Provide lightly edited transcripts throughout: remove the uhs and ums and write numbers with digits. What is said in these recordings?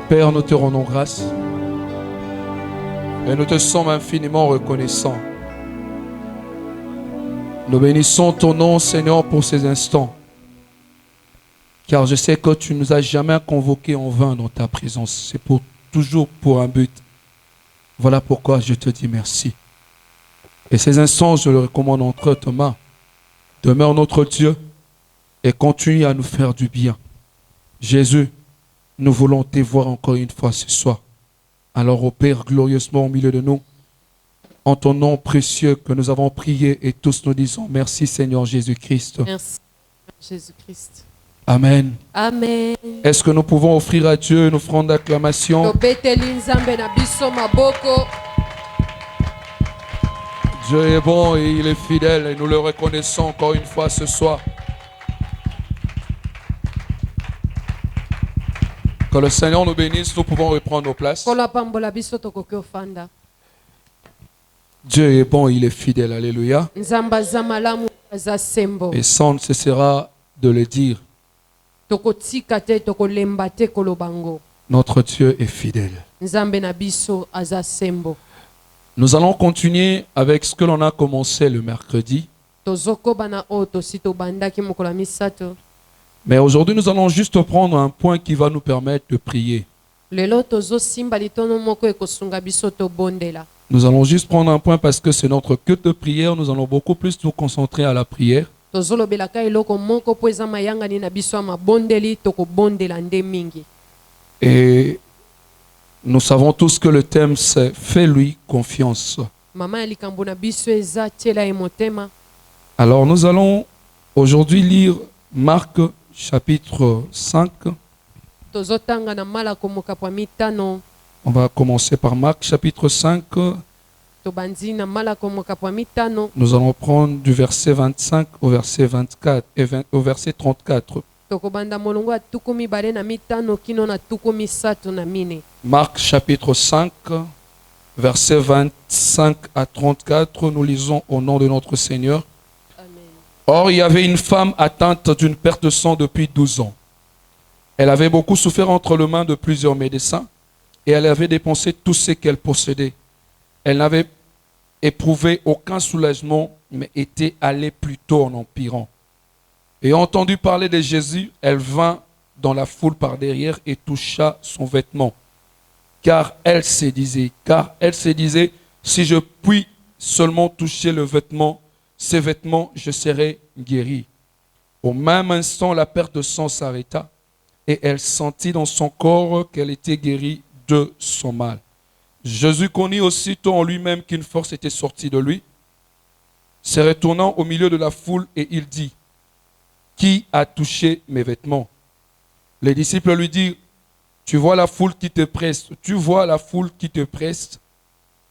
Père, nous te rendons grâce et nous te sommes infiniment reconnaissants. Nous bénissons ton nom, Seigneur, pour ces instants. Car je sais que tu ne nous as jamais convoqués en vain dans ta présence. C'est toujours pour un but. Voilà pourquoi je te dis merci. Et ces instants, je le recommande entre tes mains. Demeure notre Dieu et continue à nous faire du bien. Jésus, nous voulons te voir encore une fois ce soir. Alors opère glorieusement au milieu de nous. En ton nom précieux que nous avons prié et tous nous disons merci Seigneur Jésus-Christ. Merci Jésus-Christ. Amen. Amen. Est-ce que nous pouvons offrir à Dieu une offrande d'acclamation? Dieu est bon et il est fidèle et nous le reconnaissons encore une fois ce soir. Que le Seigneur nous bénisse, nous pouvons reprendre nos places. Dieu est bon, il est fidèle. Alléluia. Et ça ne cessera de le dire. Notre Dieu est fidèle. Nous allons continuer avec ce que l'on a commencé le mercredi. Mais aujourd'hui, nous allons juste prendre un point qui va nous permettre de prier. Nous allons juste prendre un point parce que c'est notre culte de prière. Nous allons beaucoup plus nous concentrer à la prière. Et nous savons tous que le thème c'est « Fais-lui confiance ». Alors nous allons aujourd'hui lire Marc chapitre 5. On va commencer par Marc chapitre 5. Nous allons prendre du verset 25 au verset 24 et au verset 34. Marc chapitre 5, verset 25 à 34, nous lisons au nom de notre Seigneur. Amen. Or, il y avait une femme atteinte d'une perte de sang depuis 12 ans. Elle avait beaucoup souffert entre les mains de plusieurs médecins et elle avait dépensé tout ce qu'elle possédait. Elle n'avait éprouvé aucun soulagement, mais était allée plutôt en empirant. Ayant entendu parler de Jésus, elle vint dans la foule par derrière et toucha son vêtement. Car elle se disait, si je puis seulement toucher le vêtement, ces vêtements, je serai guérie. Au même instant, la perte de sang s'arrêta et elle sentit dans son corps qu'elle était guérie de son mal. Jésus connut aussitôt en lui-même qu'une force était sortie de lui. Se retournant au milieu de la foule et il dit, qui a touché mes vêtements? Les disciples lui dirent, tu vois la foule qui te presse,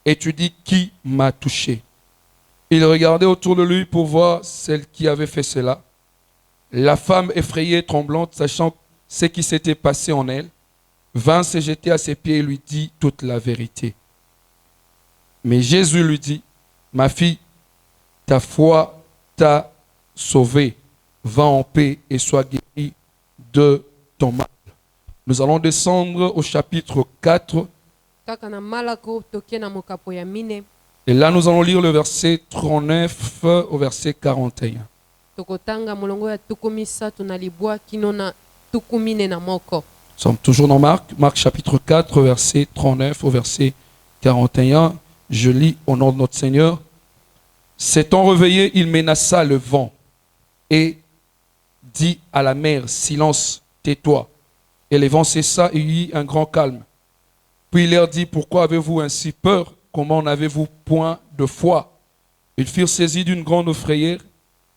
et tu dis, qui m'a touché? Il regardait autour de lui pour voir celle qui avait fait cela. La femme effrayée et tremblante, sachant ce qui s'était passé en elle, vint se jeter à ses pieds et lui dit toute la vérité. Mais Jésus lui dit, ma fille, ta foi t'a sauvée. Va en paix et sois guéri de ton mal. Nous allons descendre au chapitre 4. Et là, nous allons lire le verset 39 au verset 41. Nous sommes toujours dans Marc chapitre 4, verset 39 au verset 41. Je lis au nom de notre Seigneur. S'étant réveillé, il menaça le vent et dit à la mer, silence, tais-toi. Et le vent cessa et il y eut un grand calme. Puis il leur dit, pourquoi avez-vous ainsi peur? Comment n'avez-vous point de foi? Ils furent saisis d'une grande frayeur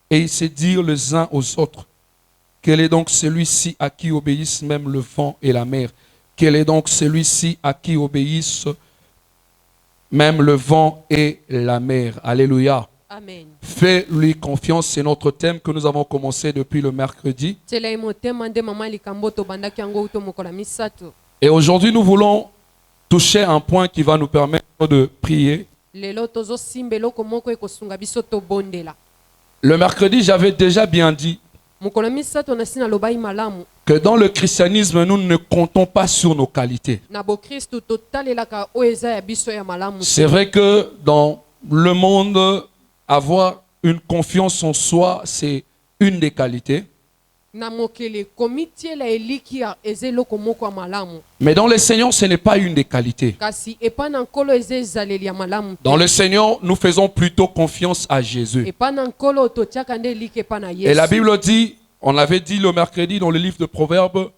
et ils se dirent les uns aux autres, quel est donc celui-ci à qui obéissent même le vent et la mer? Quel est donc celui-ci à qui obéissent même le vent et la mer? Alléluia. Amen. Fais-lui confiance, c'est notre thème que nous avons commencé depuis le mercredi. Et aujourd'hui, nous voulons toucher un point qui va nous permettre de prier. Le mercredi, j'avais déjà bien dit mokolo misato na sina lobai malamu que dans le christianisme, nous ne comptons pas sur nos qualités. na bokristu totalelaka oyo eza ya biso ya malamu. C'est vrai que dans le monde, avoir une confiance en soi, c'est une des qualités. Na mokele komitiela eliki ya eza eloko moko ya malamu. Mais dans le Seigneur, ce n'est pas une des qualités. Kasi epa na nkolo eza ezaleli ya malamu te. Dans le Seigneur, nous faisons plutôt confiance à Jésus. Epa na nkolo totiaka nde eliki epa na Et Yesu. la Bible dit, on avait dit le mercredi dans le livre de Proverbes,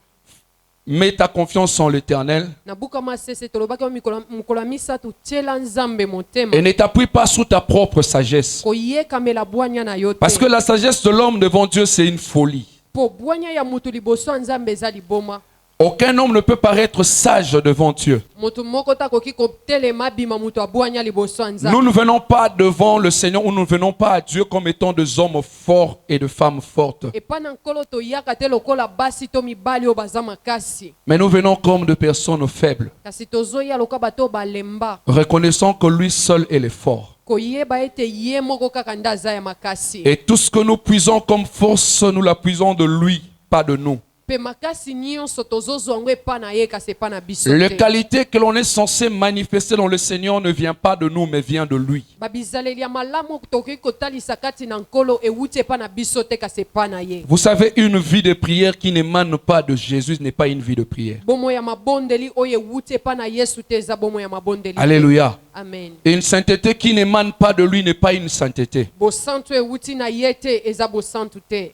mets ta confiance en l'Éternel Na buka masese tolobaki mokolo ya misato tiela nzambe motema. et ne t'appuie pas sur ta propre sagesse. Koyekamela bwanya na yo te. Parce que la sagesse de l'homme devant Dieu, c'est une folie. Po bwanya ya mutu liboso ya nzambe eza liboma. Aucun homme ne peut paraître sage devant Dieu. Mutu moko takoki kotelema bima mutu abwanya liboso ya nzambe. Nous ne venons pas devant le Seigneur ou nous ne venons pas à Dieu comme étant des hommes forts et de femmes fortes. Epa na nkolo toyaka te lokola basi to mibali oyo baza makasi. Mais nous venons comme de personnes faibles, Kasi tozoya lokola bato balemba. reconnaissant que lui seul est le fort. Koyeba ete ye moko kaka nde aza ya makasi. Et tout ce que nous puisons comme force, nous la puisons de lui, pas de nous. Pe makasi nyonso tozozwa yango epa na ye kasi epa na biso Les te. qualités que l'on est censé manifester dans le Seigneur ne vient pas de nous, mais vient de lui. Babizaleli ya malamu tokoki kotalisa kati na nkolo ewuti epa na biso te kasi epa na ye. Vous savez, une vie de prière qui n'émane pas de Jésus n'est pas une vie de prière. Bomo ya mabondeli oyo ewuti epa na Yesu te eza bomo ya mabondeli. Alléluia. Amen. Et une sainteté qui n'émane pas de lui n'est pas une sainteté. Bosantu ewuti na ye te eza bosantu te.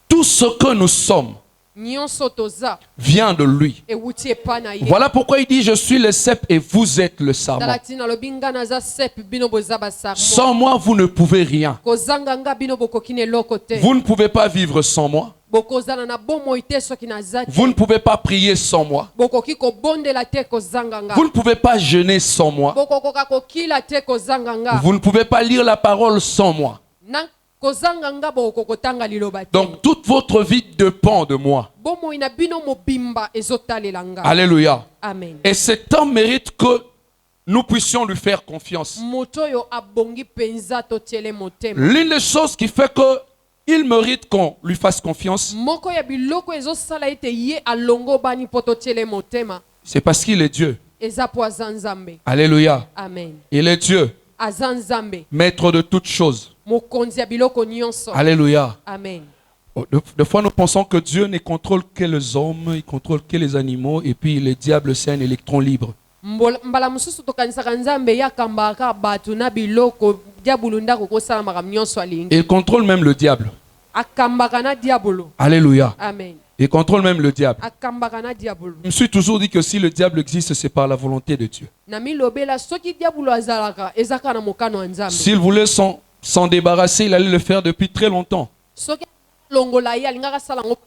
Tout ce que nous sommes Nyonso toza vient de lui. ewuti epa na ye. Voilà pourquoi il dit, je suis le cep et vous êtes le sarment. Talati na lobi nga naza sepi bino boza basarmo. Sans moi, vous ne pouvez rien. Kozanga nga bino bokoki na eloko te. Vous ne pouvez pas vivre sans moi. Bokozala na bomoi te soki naza te. Vous ne pouvez pas prier sans moi. Bokoki kobondela te kozanga nga. Vous ne pouvez pas jeûner sans moi. Bokokoka kokila te kozanga nga. Vous ne pouvez pas lire la parole sans moi. Na kozanga nga bokokotanga liloba te. Donc toute votre vie dépend de moi. Bomoi na bino mobimba ezotalela nga. Alléluia. Amen. Et cet homme mérite que nous puissions lui faire confiance. Moto oyo abongi penza totiele motema. L'une des choses qui fait que il mérite qu'on lui fasse confiance, Moko ya biloko ezosala ete ye alongo bani po totiele motema. c'est parce qu'il est Dieu. Eza po aza nzambe. Alléluia. Amen. Il est Dieu, Aza nzambe. maître de toutes choses. Mokonzi ya biloko nyonso. Alléluia. Amen. Des fois, nous pensons que Dieu ne contrôle que les hommes, il contrôle que les animaux, et puis le diable, c'est un électron libre. Mbala mosusu tokanisaka nzambe yakambaka bato na biloko diabulu ndako kosala makambo nyonso alingi. Il contrôle même le diable. Akambaka na diabolo. Alléluia. Amen. Il contrôle même le diable. Akambaka na diabolo. Je me suis toujours dit que si le diable existe, c'est par la volonté de Dieu. Na milobela soki diabolo azalaka ezaka na mokano ya nzambe. S'il voulait s'en débarrasser, il allait le faire depuis très longtemps. Soki longola ye alingaka sala ngo.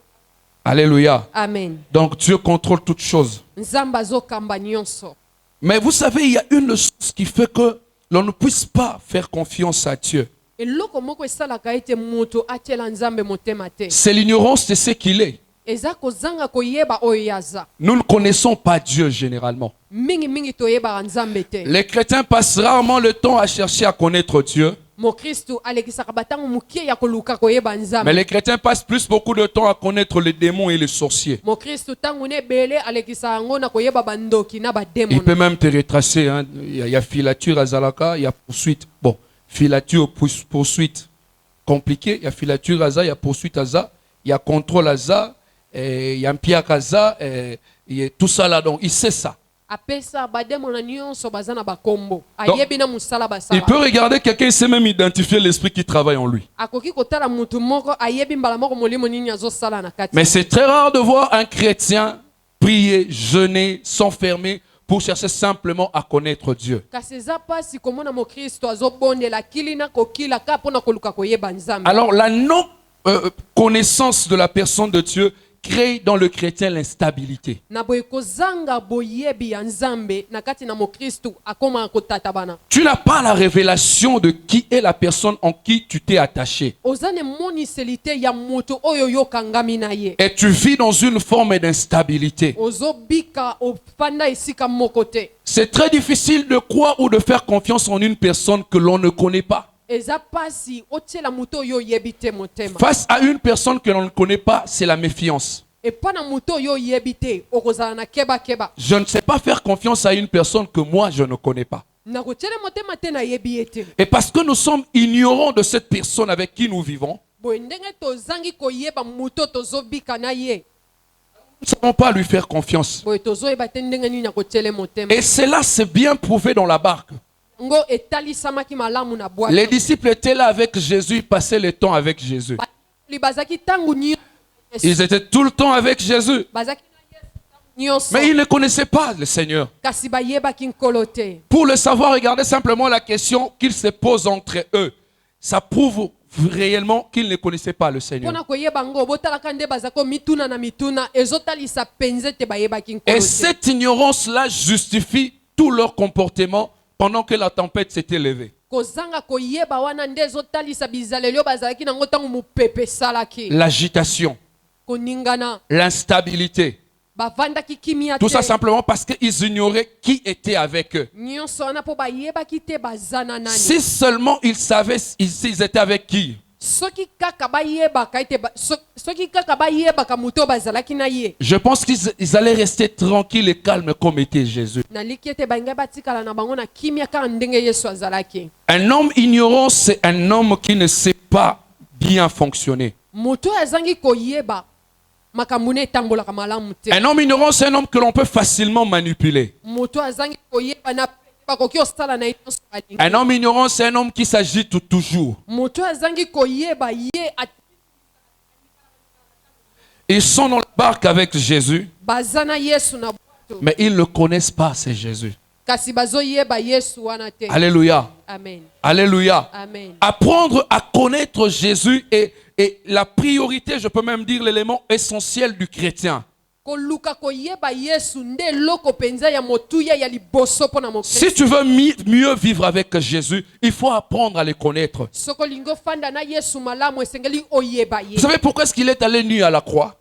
Alléluia. Amen. Donc Dieu contrôle toutes choses. Nzambe azokamba nyonso. Mais vous savez, il y a une chose qui fait que l'on ne puisse pas faire confiance à Dieu. Eloko moko esalaka ete moto atiela nzambe motema te. C'est l'ignorance de ce qu'il est. Eza kozanga koyeba oyo yaza. Nous ne connaissons pas Dieu généralement. Mingi toyebaka nzambe te. Les chrétiens passent rarement le temps à chercher à connaître Dieu. Mokristu alekisaka batango mukie ya koluka koyeba nzambe. Mais les chrétiens passent plus beaucoup de temps à connaître les démons et les sorciers. Mokristu tangu ne bele alekisaka ngo na koyeba bandoki na Il bademon. peut même te retracer. Hein. Il y a filature à Zalaka, il y a poursuite. Bon, filature, poursuite compliqué. Il y a filature à Ça, il y a poursuite à Ça, il y a contrôle à Ça, il y a un piak à Ça, il y a tout ça là. Donc, il sait ça. Apesa bademon na nyonso bazana bakombo. Ayebi na musala basala. Il peut regarder quelqu'un, il sait même identifier l'esprit qui travaille en lui. Akoki kotala mutu moko ayebi mbala moko molimo nini azosala na kati. Mais c'est très rare de voir un chrétien prier, jeûner, s'enfermer pour chercher simplement à connaître Dieu. Kasi eza pasi komona mokristo azobondela kili na kokila ka pona koluka koyeba nzambe. Alors la non-connaissance de la personne de Dieu crée dans le chrétien l'instabilité. Na boye kozanga boyebi ya nzambe na kati na mokristo akoma kotata bana. Tu n'as pas la révélation de qui est la personne en qui tu t'es attaché. Ozane moniselite ya moto oyo yokangami na ye. Et tu vis dans une forme d'instabilité. Ozobika opanda esika moko te. C'est très difficile de croire ou de faire confiance en une personne que l'on ne connaît pas. eza pasi otiela moto oyo oyebi te motema Face à une personne que l'on ne connaît pas, c'est la méfiance. epa na moto oyo oyebi te okozala na kebakeba Je ne sais pas faire confiance à une personne que moi je ne connais pas. nakotiela motema te nayebi ye te Et parce que nous sommes ignorants de cette personne avec qui nous vivons, boye ndenge tozangi koyeba moto tozobika na ye nous ne savons pas lui faire confiance. boye tozoyeba te ndenge nini nakotiele motema Et cela s'est bien prouvé dans la barque. ngo etalisamaki malamu na bwato Les disciples étaient là avec Jésus, ils passaient le temps avec Jésus. bazaki ntango Ils étaient tout le temps avec Jésus. bazaki na Yesu ntango nyonso Mais ils ne connaissaient pas le Seigneur. kasi bayebaki nkolo te Pour le savoir, regardez simplement la question qu'ils se posent entre eux. Ça prouve réellement qu'ils ne connaissaient pas le Seigneur. mpona koyeba ngo botalaka nde bazaki komituna na mituna ezotalisa penza ete bayebaki nkolo Et te cette ignorance-là justifie tout leur comportement pendant que la tempête s'était levée. kozanga koyeba wana nde ezotalisa bizaleli oyo bazalaki nango ntango mopepe esalaki L'agitation, koningana l'instabilité. bavandaki kimia Tout ça te simplement parce qu'ils ignoraient qui était avec eux. nyonso wana mpo bayebaki te baza na nani Si seulement ils savaient s'ils étaient avec qui. soki kaka bayebaka ete soki kaka bayebaka moto oyo bazalaki na ye Je pense qu'ils allaient rester tranquilles et calmes comme était Jésus. naliki ete balingai batikala na bango na kimia kaka ndenge yesu azalaki Un homme ignorant, c'est un homme qui ne sait pas bien fonctionner. moto oyo azangi koyeba makambo ne etambolaka malamu te Un homme ignorant, c'est un homme que l'on peut facilement manipuler. moto oyo azangi koyeba na bakoki osala na ye nyonso balingi Un homme ignorant, c'est un homme qui s'agite toujours. moto oyo azangi koyeba ye Ils sont dans la barque avec Jésus, baza na yesu na bwato mais ils ne le connaissent pas, c'est Jésus. kasi bazoyeba yesu wana te Alléluia. amen Alléluia. amen Apprendre à connaître Jésus est la priorité, je peux même dire l'élément essentiel du chrétien. koluka koyeba yesu nde eloko penza ya motuya ya liboso mpo na Si mokristo tu veux mieux vivre avec Jésus, il faut apprendre à le connaître. soki olingi ofanda na yesu malamu esengeli oyeba ye Vous savez pourquoi est-ce qu'il est allé nu à la croix?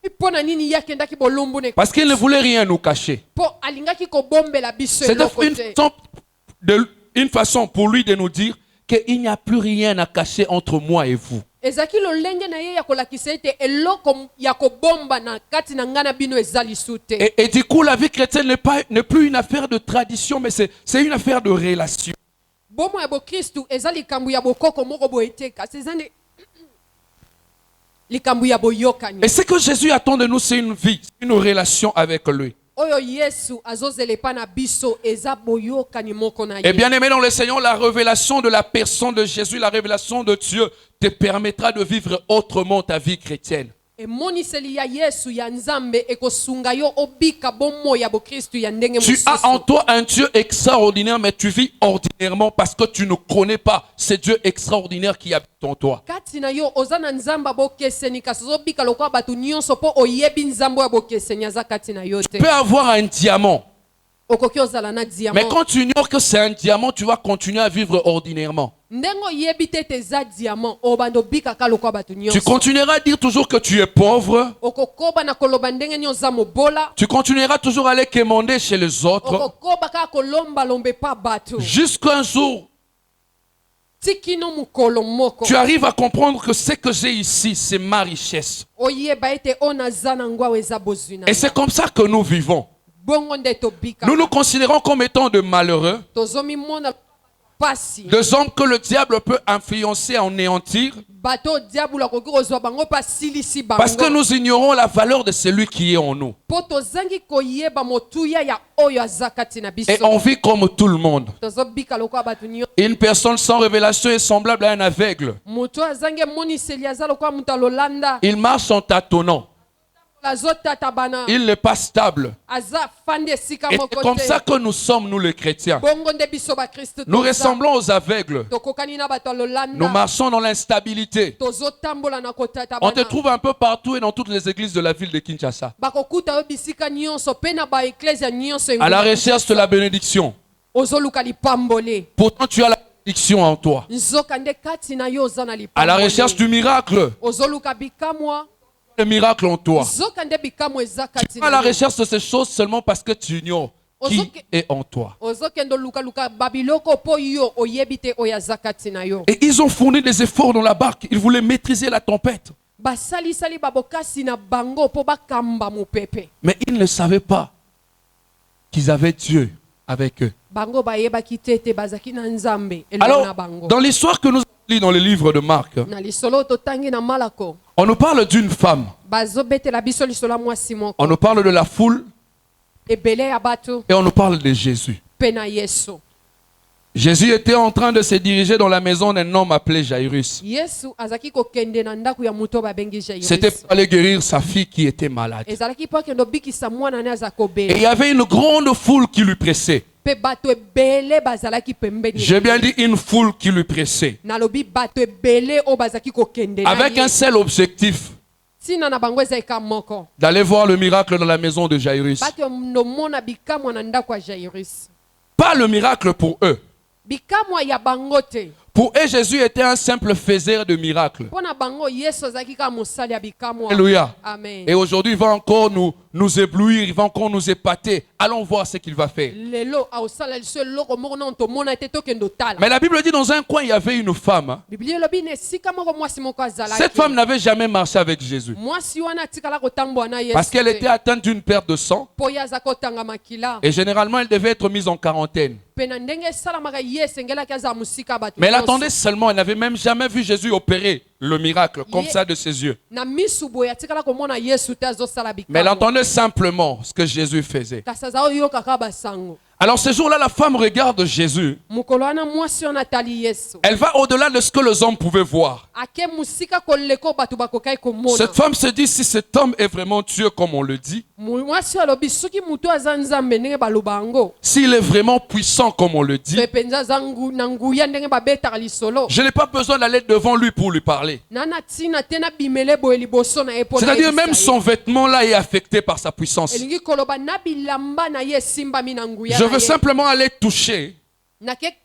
mpo na nini ye akendaki bolumbu ne Parce qu'il ne voulait rien nous cacher. mpo alingaki kobombela biso C'était eloko te une façon pour lui de nous dire qu'il n'y a plus rien à cacher entre moi et vous. ezalaki lolenge na ye ya kolakisa ete eloko ya kobomba na kati na ngai na bino eza lisu te Et du coup, la vie chrétienne n'est plus une affaire de tradition, mais c'est une affaire de relation. bomo ya bokristu eza likambo ya bokoko moko boye te kasi eza nde likambo ya boyokani Et ce que Jésus attend de nous, c'est une vie, une relation avec lui. oyo yesu azozela epa na biso eza boyokani moko na Et ye bien aimé dans le Seigneur, la révélation de la personne de Jésus, la révélation de Dieu te permettra de vivre autrement ta vie chrétienne. emoniseli ya yesu ya nzambe ekosunga yo obika bomo ya bokristu ya ndenge Tu as en mosusu toi un Dieu extraordinaire, mais tu vis ordinairement parce que tu ne connais pas ce Dieu extraordinaire qui habite en toi. kati na yo oza na nzambe abokeseni kasi ozobika lokola bato nyonso mpo oyebi nzambe oyo abokeseni aza kati na yo te Tu peux avoir un diamant, okoki ozala na mais diamant quand tu ignores que c'est un diamant, tu vas continuer à vivre ordinairement. ndenge oyebi te ete eza diamant obanda obikaka lokola bato Tu nyonso continueras à dire toujours que tu es pauvre. okokoba na koloba ndenge nini oza mobola Tu continueras toujours à aller quémander chez les autres. okokoba kaka kolombalomba epa bato Jusqu'à un jour, tikino mokolo moko tu arrives à comprendre que ce que j'ai ici, c'est ma richesse. oyeba ete oyo naza nango awo eza bozwi na Et c'est comme ça que nous vivons. bongo nde tobika Nous nous considérons comme étant de malheureux, tozomimona pasi des hommes que le diable peut influencer, anéantir, bato diabolo akoki kozwa bango mpe asilisi parce que bango nous ignorons la valeur de celui qui est en nous. mpo tozangi koyeba motuya ya oyo aza kati na Et biso on vit comme tout le monde. tozobika lokola bato nyonso Une personne sans révélation est semblable à un aveugle. moto oyo azangi emoniseli aza lokola moto alolanda Il marche en tâtonnant. azotata bana Il n'est pas stable. aza fandi esika Et c'est moko comme ça te que nous sommes, nous les chrétiens. bongo nde biso bakristo Nous ressemblons aux aveugles. tokokani na bato Nous alolanda marchons dans l'instabilité. tozotambola na kotata On te bana trouve un peu partout et dans toutes les églises de la ville de Kinshasa. bakokuta yo bisika nyonso mpe na baeklezia nyonso À la recherche de la bénédiction. ozoluka lipambole Pourtant, tu as la bénédiction en toi. nzoka nde kati na yo oza na À la recherche lipambole du miracle. ozoluka bikamwa Le miracle en toi. nzoka nde bikamwa eza Tu kati es à la na yo recherche de ces choses seulement parce que tu ignores qui est en toi. ozokende luka babiloko po yo oyebi te oyo aza kati na yo. Et ils ont fourni des efforts dans la barque. Ils voulaient maîtriser la tempête. Basalisali babokasi na bango po bakamba mopepe. Mais ils ne savaient pas qu'ils avaient Dieu avec eux. Bango bayebaki te ete bazaki na nzambe elongo Alors, na bango. dans l'histoire que nous avons lue dans le livre de Marc, Na lisolo totangi na malako. on nous parle d'une femme. Bazobetela biso lisolo mwasi On moko. nous parle de la foule Ebele ya bato et on nous parle de Jésus. pe na Yesu. Jésus était en train de se diriger dans la maison d'un homme appelé Jairus. Yesu azaki kokende na ndako ya muto babengi Jairus. C'était pour aller guérir sa fille qui était malade. Ezalaki po akende obikisa mwana ne aza Et kobela. il y avait une grande foule qui lui pressait. Pe bato ebele bazalaki pembeni. J'ai bien dit une foule qui lui pressait. Nalobi bato ebele o bazaki kokende na Avec ye. un seul objectif, Tina na bango eza eka moko. d'aller voir le miracle dans la maison de Jairus. Bato nomona bikamwa na ndako ya Jairus. Pas le miracle pour eux. Bikamwa ya bango te. Pour eux, Jésus était un simple faiseur de miracles. Pona bango Yesu azaki ka mosali ya bikamwa. Alléluia. Amen. Et aujourd'hui, il va encore nous éblouir, il va encore nous épater. Allons voir ce qu'il va faire. Lelo aosala liso loko moko na tomona te tokendo tala. Mais la Bible dit dans un coin, il y avait une femme. Biblia lobi ne sika moko mwasi moko azalaki. Cette femme n'avait jamais marché avec Jésus. Mwasi wana tikala kotamboa na Yesu. Parce qu'elle était atteinte d'une perte de sang. po yaza kotanga makila. Et généralement, elle devait être mise en quarantaine. Pena ndenge salamaka Yesu ngelaki aza musika bato. Mais elle nyonso. attendait seulement, elle n'avait même jamais vu Jésus opérer le miracle comme ça de ses yeux. Na misu boye atikala komona Yesu te azosala bikamwa. Mais elle entendait simplement ce que Jésus faisait. Kasi aza oyokaka basango. Alors ce jour-là, la femme regarde Jésus. Mokolo wana mwasi wana atali Yesu. Elle va au-delà de ce que les hommes pouvaient voir. Ake musika koleko bato bakokai komona. Cette femme se dit, si cet homme est vraiment Dieu comme on le dit, Mwasi alobi soki mutu aza nzambe ndenge baloba yango. s'il est vraiment puissant comme on le dit, Pe penza aza na nguya ndenge babetaka lisolo. je n'ai pas besoin d'aller devant lui pour lui parler. Nana tina tena bimele boye liboso na ye po na C'est-à-dire yebisa même ye. son vêtement là est affecté par sa puissance. Elingi koloba na bilamba na ye simbami na nguya Je na veux ye. simplement aller toucher.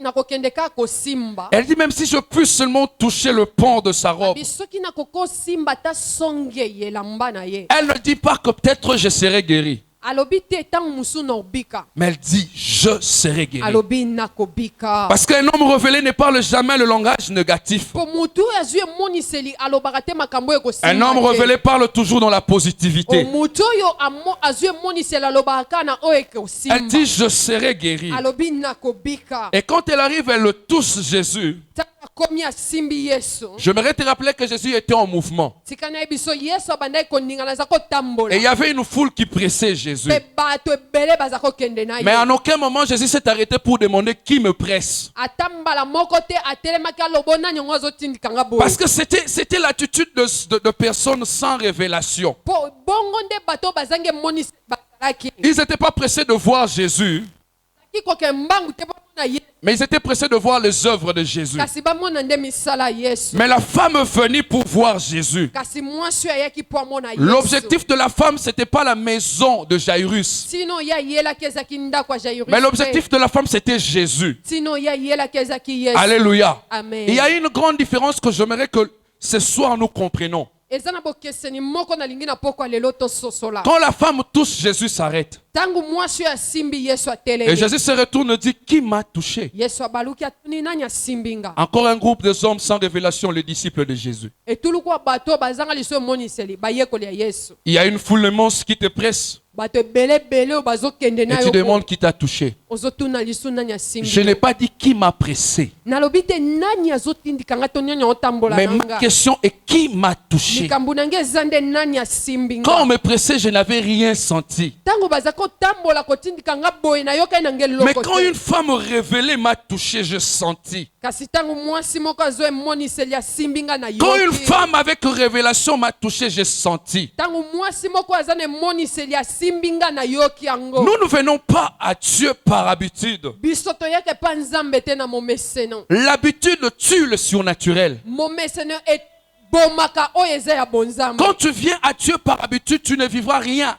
nakokende kaka kosimba. Elle dit même si je puisse seulement toucher le pan de sa robe. Abi soki nakokosimba ta songe elamba na ye. Elle ne dit pas que peut-être je serai guéri. Alobi te ntango mosusu na obika. Mais elle dit je serai guéri. Alobi nakobika. Parce qu'un homme révélé ne parle jamais le langage négatif. Po mutu azwi emoniseli alobaka te makambo ekosimba. Un homme révélé parle toujours dans la positivité. Mutu oyo azwi emoniseli alobaka na oyo ekosimba. Elle dit je serai guéri. Alobi nakobika. Et quand elle arrive, elle le touche Jésus. Komi asimbi Yesu. J'aimerais te rappeler que Jésus était en mouvement. Tikana biso Yesu abandaki koningana za kotambola. Et il y avait une foule qui pressait Jésus. Pe bato ebele baza kokende na ye. Mais en aucun moment Jésus s'est arrêté pour demander qui me presse. Atambala moko te atelemaki alobona nyongo azotindikanga boye. Parce que c'était l'attitude de personnes sans révélation. Po bongo nde bato bazange monisi bazalaki. Ils n'étaient pas pressés de voir Jésus, Kikoke mbangu te bamona Yesu. mais ils étaient pressés de voir les œuvres de Jésus. Kasi bamona nde misala Yesu. Mais la femme venue pour voir Jésus. Kasi mwasi ayaki po amona Yesu. L'objectif de la femme, c'était pas la maison de Jairus. Sino ya yelaki ezaki ndako ya Jairus. Mais l'objectif de la femme, c'était Jésus. Sino ya yelaki ezaki Yesu. Alléluia. Amen. Il y a une grande différence que j'aimerais que ce soir nous comprenions. Eza na bokeseni moko na lingi na poko lelo to sosola. Quand la femme touche, Jésus s'arrête. Tangu mwasi asimbi Yesu Et atelemi. Jésus se retourne et dit, qui m'a touché? Yesu abaluki atuni nani asimbinga. Encore un groupe de hommes sans révélation, les disciples de Jésus. Etuluku bato bazanga liso emoniseli bayekoli ya Yesu. Il y a une foule immense qui te presse Bato ebele bele o bazokende et na tu yo. demandes qui t'a touché. Ozotuna liso nani asimbi. Je n'ai pas dit qui m'a pressé. Nalobi te nani azotindikanga to nyanya otambola Mais ma nanga. question est qui m'a touché? Likambu nange ezande nani asimbinga. Quand on me pressait, je n'avais rien senti. Tango bazako tambola kotindikanga boye na yoka nange Mais loko. quand une femme révélée m'a touché, je sentis. Kasi tango mwasi moko azo emoniseli asimbinga na Quand une yoki. femme avec révélation m'a touché, j'ai senti. Tango mwasi moko azana emoniseli asimbinga na yoki yango. Nous ne venons pas à Dieu par habitude. Biso toyeke pa nzambe te na momeseno. L'habitude tue le surnaturel. Momeseno et bomaka oyo eza ya bonzambe. Quand tu viens à Dieu par habitude, tu ne vivras rien.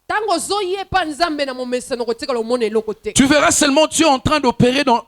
Tango zoye pa nzambe na momeseno kotikala omona eloko te. Tu verras seulement Dieu en train d'opérer dans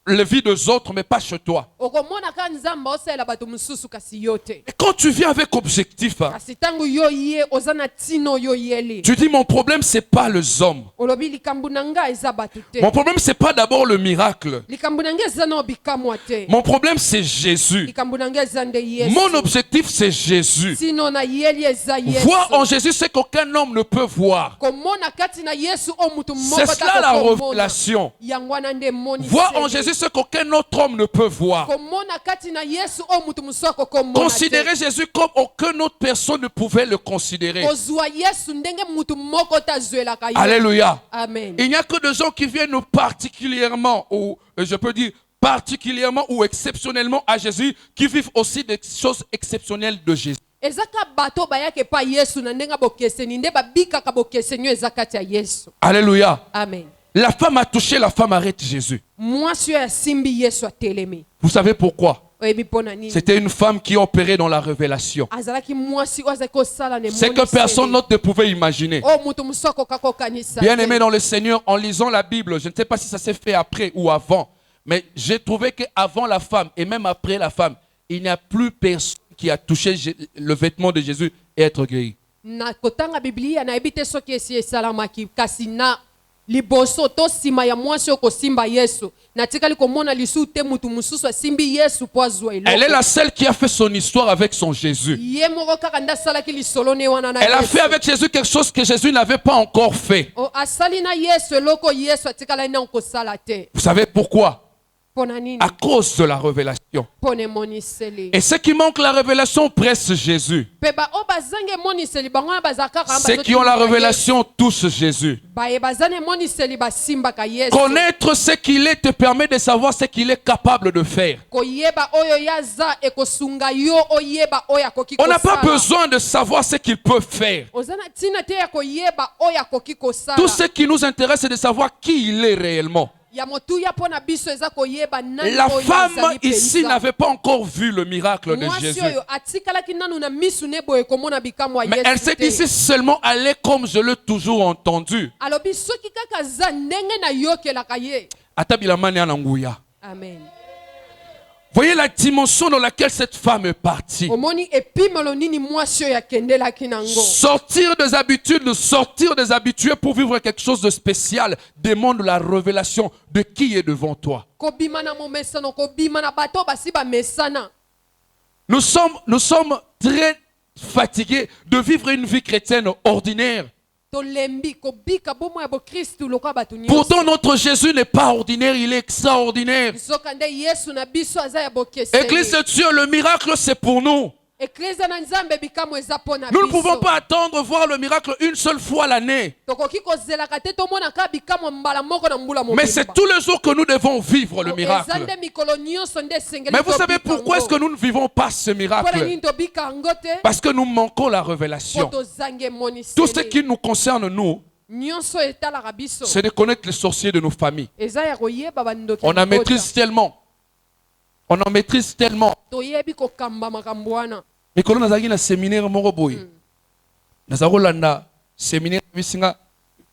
la vie des autres, mais pas chez toi. okomonaka nzambe osalela bato mosusu kasi yo te. Et quand tu viens avec objectif, hein, kasi ntango yo ye oza na ntino yo yeli tu dis mon problème c'est pas les hommes. olobi likambo na nga eza bato te. Mon problème c'est pas d'abord le miracle. likambo na nga eza na bikamwa te. Mon problème c'est Jésus. likambo na nga eza nde yesu. Mon objectif c'est Jésus. sino na yeli eza yesu. Voir en Jésus ce qu'aucun homme ne peut voir. komona kati na yesu o mutu C'est moko cela la révélation. yango wana nde moni. Voir en Jésus ce qu'aucun autre homme ne peut voir. komona kati na yesu o mutu musoko komona. Considérer Jésus comme aucune autre personne ne pouvait le considérer. kozwa yesu ndenge mutu moko tazwelaka ye. Alléluia. Amen. Il n'y a que des gens qui viennent particulièrement, ou je peux dire particulièrement ou exceptionnellement à Jésus, qui vivent aussi des choses exceptionnelles de Jésus. ezaka bato bayake pa yesu na ndenga bokeseni nde babikaka bokeseni eza kati ya yesu. Alléluia. Amen. La femme a touché, la femme arrête Jésus. mwasi oyo asimbi yesu atelemi. Vous savez pourquoi? oyebi mpona nini? C'était une femme qui opérait dans la révélation. azalaki mwasi oyo azalaki kosala ne C'est que personne d'autre ne pouvait imaginer. o mutu mosu akoka kokanisa Bien aimé dans le Seigneur, en lisant la Bible, je ne sais pas si ça s'est fait après ou avant, mais j'ai trouvé qu'avant la femme et même après la femme, il n'y a plus personne qui a touché le vêtement de Jésus et être guéri. na kotanga biblia nayebi te soki esi esalamaki kasi na liboso to nsima ya mwasi oyo kosimba yesu natikali komona lisusu te mutu mosusu asimbi yesu po azwa eloko. Elle est la seule qui a fait son histoire avec son Jésus. ye moko kaka nde asalaki lisolo ne wana na Elle a yesu. fait avec Jésus quelque chose que Jésus n'avait pas encore fait. asali na yesu eloko yesu atikala nde kosala te. Vous savez pourquoi? mpona nini? À cause de la révélation. mpona emoniseli. Et ceux qui manquent la révélation pressent Jésus. mpe baoyo bazangi emoniseli bango wana bazalaka kaka Ceux qui ont la révélation touchent Jésus. baye baza na emoniseli basimbaka yesu. Connaître ce qu'il est te permet de savoir ce qu'il est capable de faire. koyeba oyo yaza ekosunga yo oyeba oyo akoki On n'a pas kosala. besoin de savoir ce qu'il peut faire. oza na ntina te ya koyeba oyo akoki kosala. Tout ce qui nous intéresse, c'est de savoir qui il est réellement. ya motuya mpona biso eza koyeba nani La oyo femme azali ici penza. n'avait pas encore vu le miracle de mwasi Jésus. oyo atikalaki nanu na misu ne boye komona bikamwa ya Mais elle yesu s'est dit, te. si seulement elle est comme je l'ai toujours entendu. alobi soki kaka za ndenge nayokelaka ye. Atabilamani ananguya. amen. Voyez la dimension dans laquelle cette femme est partie. omoni epimelo nini mwasi oyo akendelaki nango. Sortir des habitudes, sortir des habitués pour vivre quelque chose de spécial demande la révélation de qui est devant toi. kobima na momesano kobima na bato basi bamesana. Nous sommes très fatigués de vivre une vie chrétienne ordinaire. tolembi kobika bomo ya bokristu lokola bato nyonso. Pourtant, notre Jésus n'est pas ordinaire, il est extraordinaire. nzoka nde yesu na biso aza ya bokeseni. Église de Dieu, le miracle, c'est pour nous. eklezia na nzambe bikamwa eza mpo na Nous ne pouvons biso. pas attendre voir le miracle une seule fois l'année. tokoki kozelaka te tomonaka bikamwa mbala moko na mbula Mais c'est tous les jours que nous devons vivre le eza miracle. nde mikolo nyonso nde esengeli Mais vous savez tobika pourquoi est-ce que yango. nous ne vivons pas ce Mpona miracle? nini tobika yango te? Parce que nous manquons la Po révélation. tozangi Tout ce emoniseli. qui nous concerne, nous, nyonso etalaka biso c'est de connaître les sorciers de nos familles. eza ya koyeba bandoki On ya en libota. maîtrise tellement. On en maîtrise tellement. toyebi kokamba makambo wana. Mais quand on a un séminaire, nous avons séminaire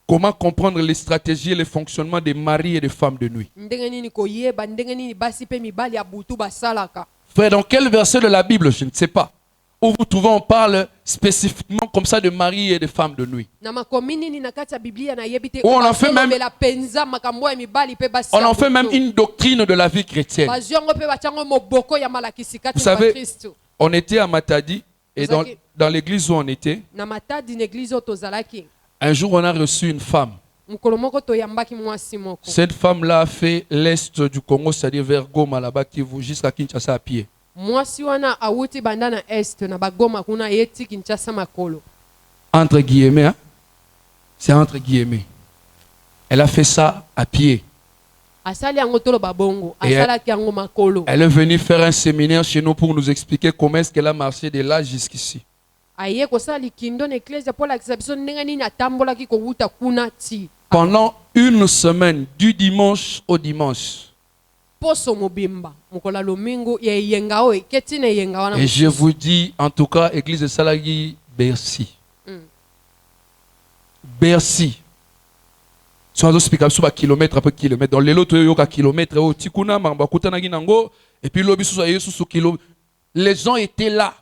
comment comprendre les stratégies et les fonctionnements des maris et des femmes de nuit. ndenge nini koyeba ndenge nini basi mpe mibali ya butu basalaka. Frère, dans quel verset de la Bible, je ne sais pas, où vous trouvez, on parle spécifiquement comme ça de maris et de femmes de nuit. na makomi nini na kati ya biblia nayebi te. Oh, on en fait même- bazolobela penza makambo ya mibali mpe basi On ya en fait même butu. une doctrine de la vie chrétienne. bazwi yango mpe batiango moboko ya malakisi kati Vous na savez, bakristu. on était à Matadi et Vous savez- dans l'église où on était, na matadi na eglize oyo tozalaki un jour on a reçu une femme. mokolo moko toyambaki mwasi moko. Cette femme-là a fait l'est du Congo, c'est-à-dire vers Goma, là-bas, qui vous jusqu'à Kinshasa à pied. mwasi wana awuti banda na este na bagoma kuna yeti kinshasa makolo. Entre guillemets, hein? C'est entre guillemets. Elle a fait ça à pied. asali yango toloba bongo Et asalaki yango makolo. Elle est venue faire un séminaire chez nous pour nous expliquer comment est-ce qu'elle a marché de là jusqu'ici. aye kosala likindo na eklezia mpo alakisa biso ndenge nini atambolaki kowuta kuna ti. Pendant une semaine, du dimanche au dimanche. poso mobimba mokolo ya lomingo ya eyenga oyo eketi na eyenga wana. Et je vous dis, en tout cas, Église de Salagi, Bercy. Mm. Bercy. tu vas expliquer sur kilomètre après kilomètre. Dans les lots, tu as kilomètre, tikuna, mambakutana ginango, et puis l'obi sous sous kilomètre. Les gens étaient là.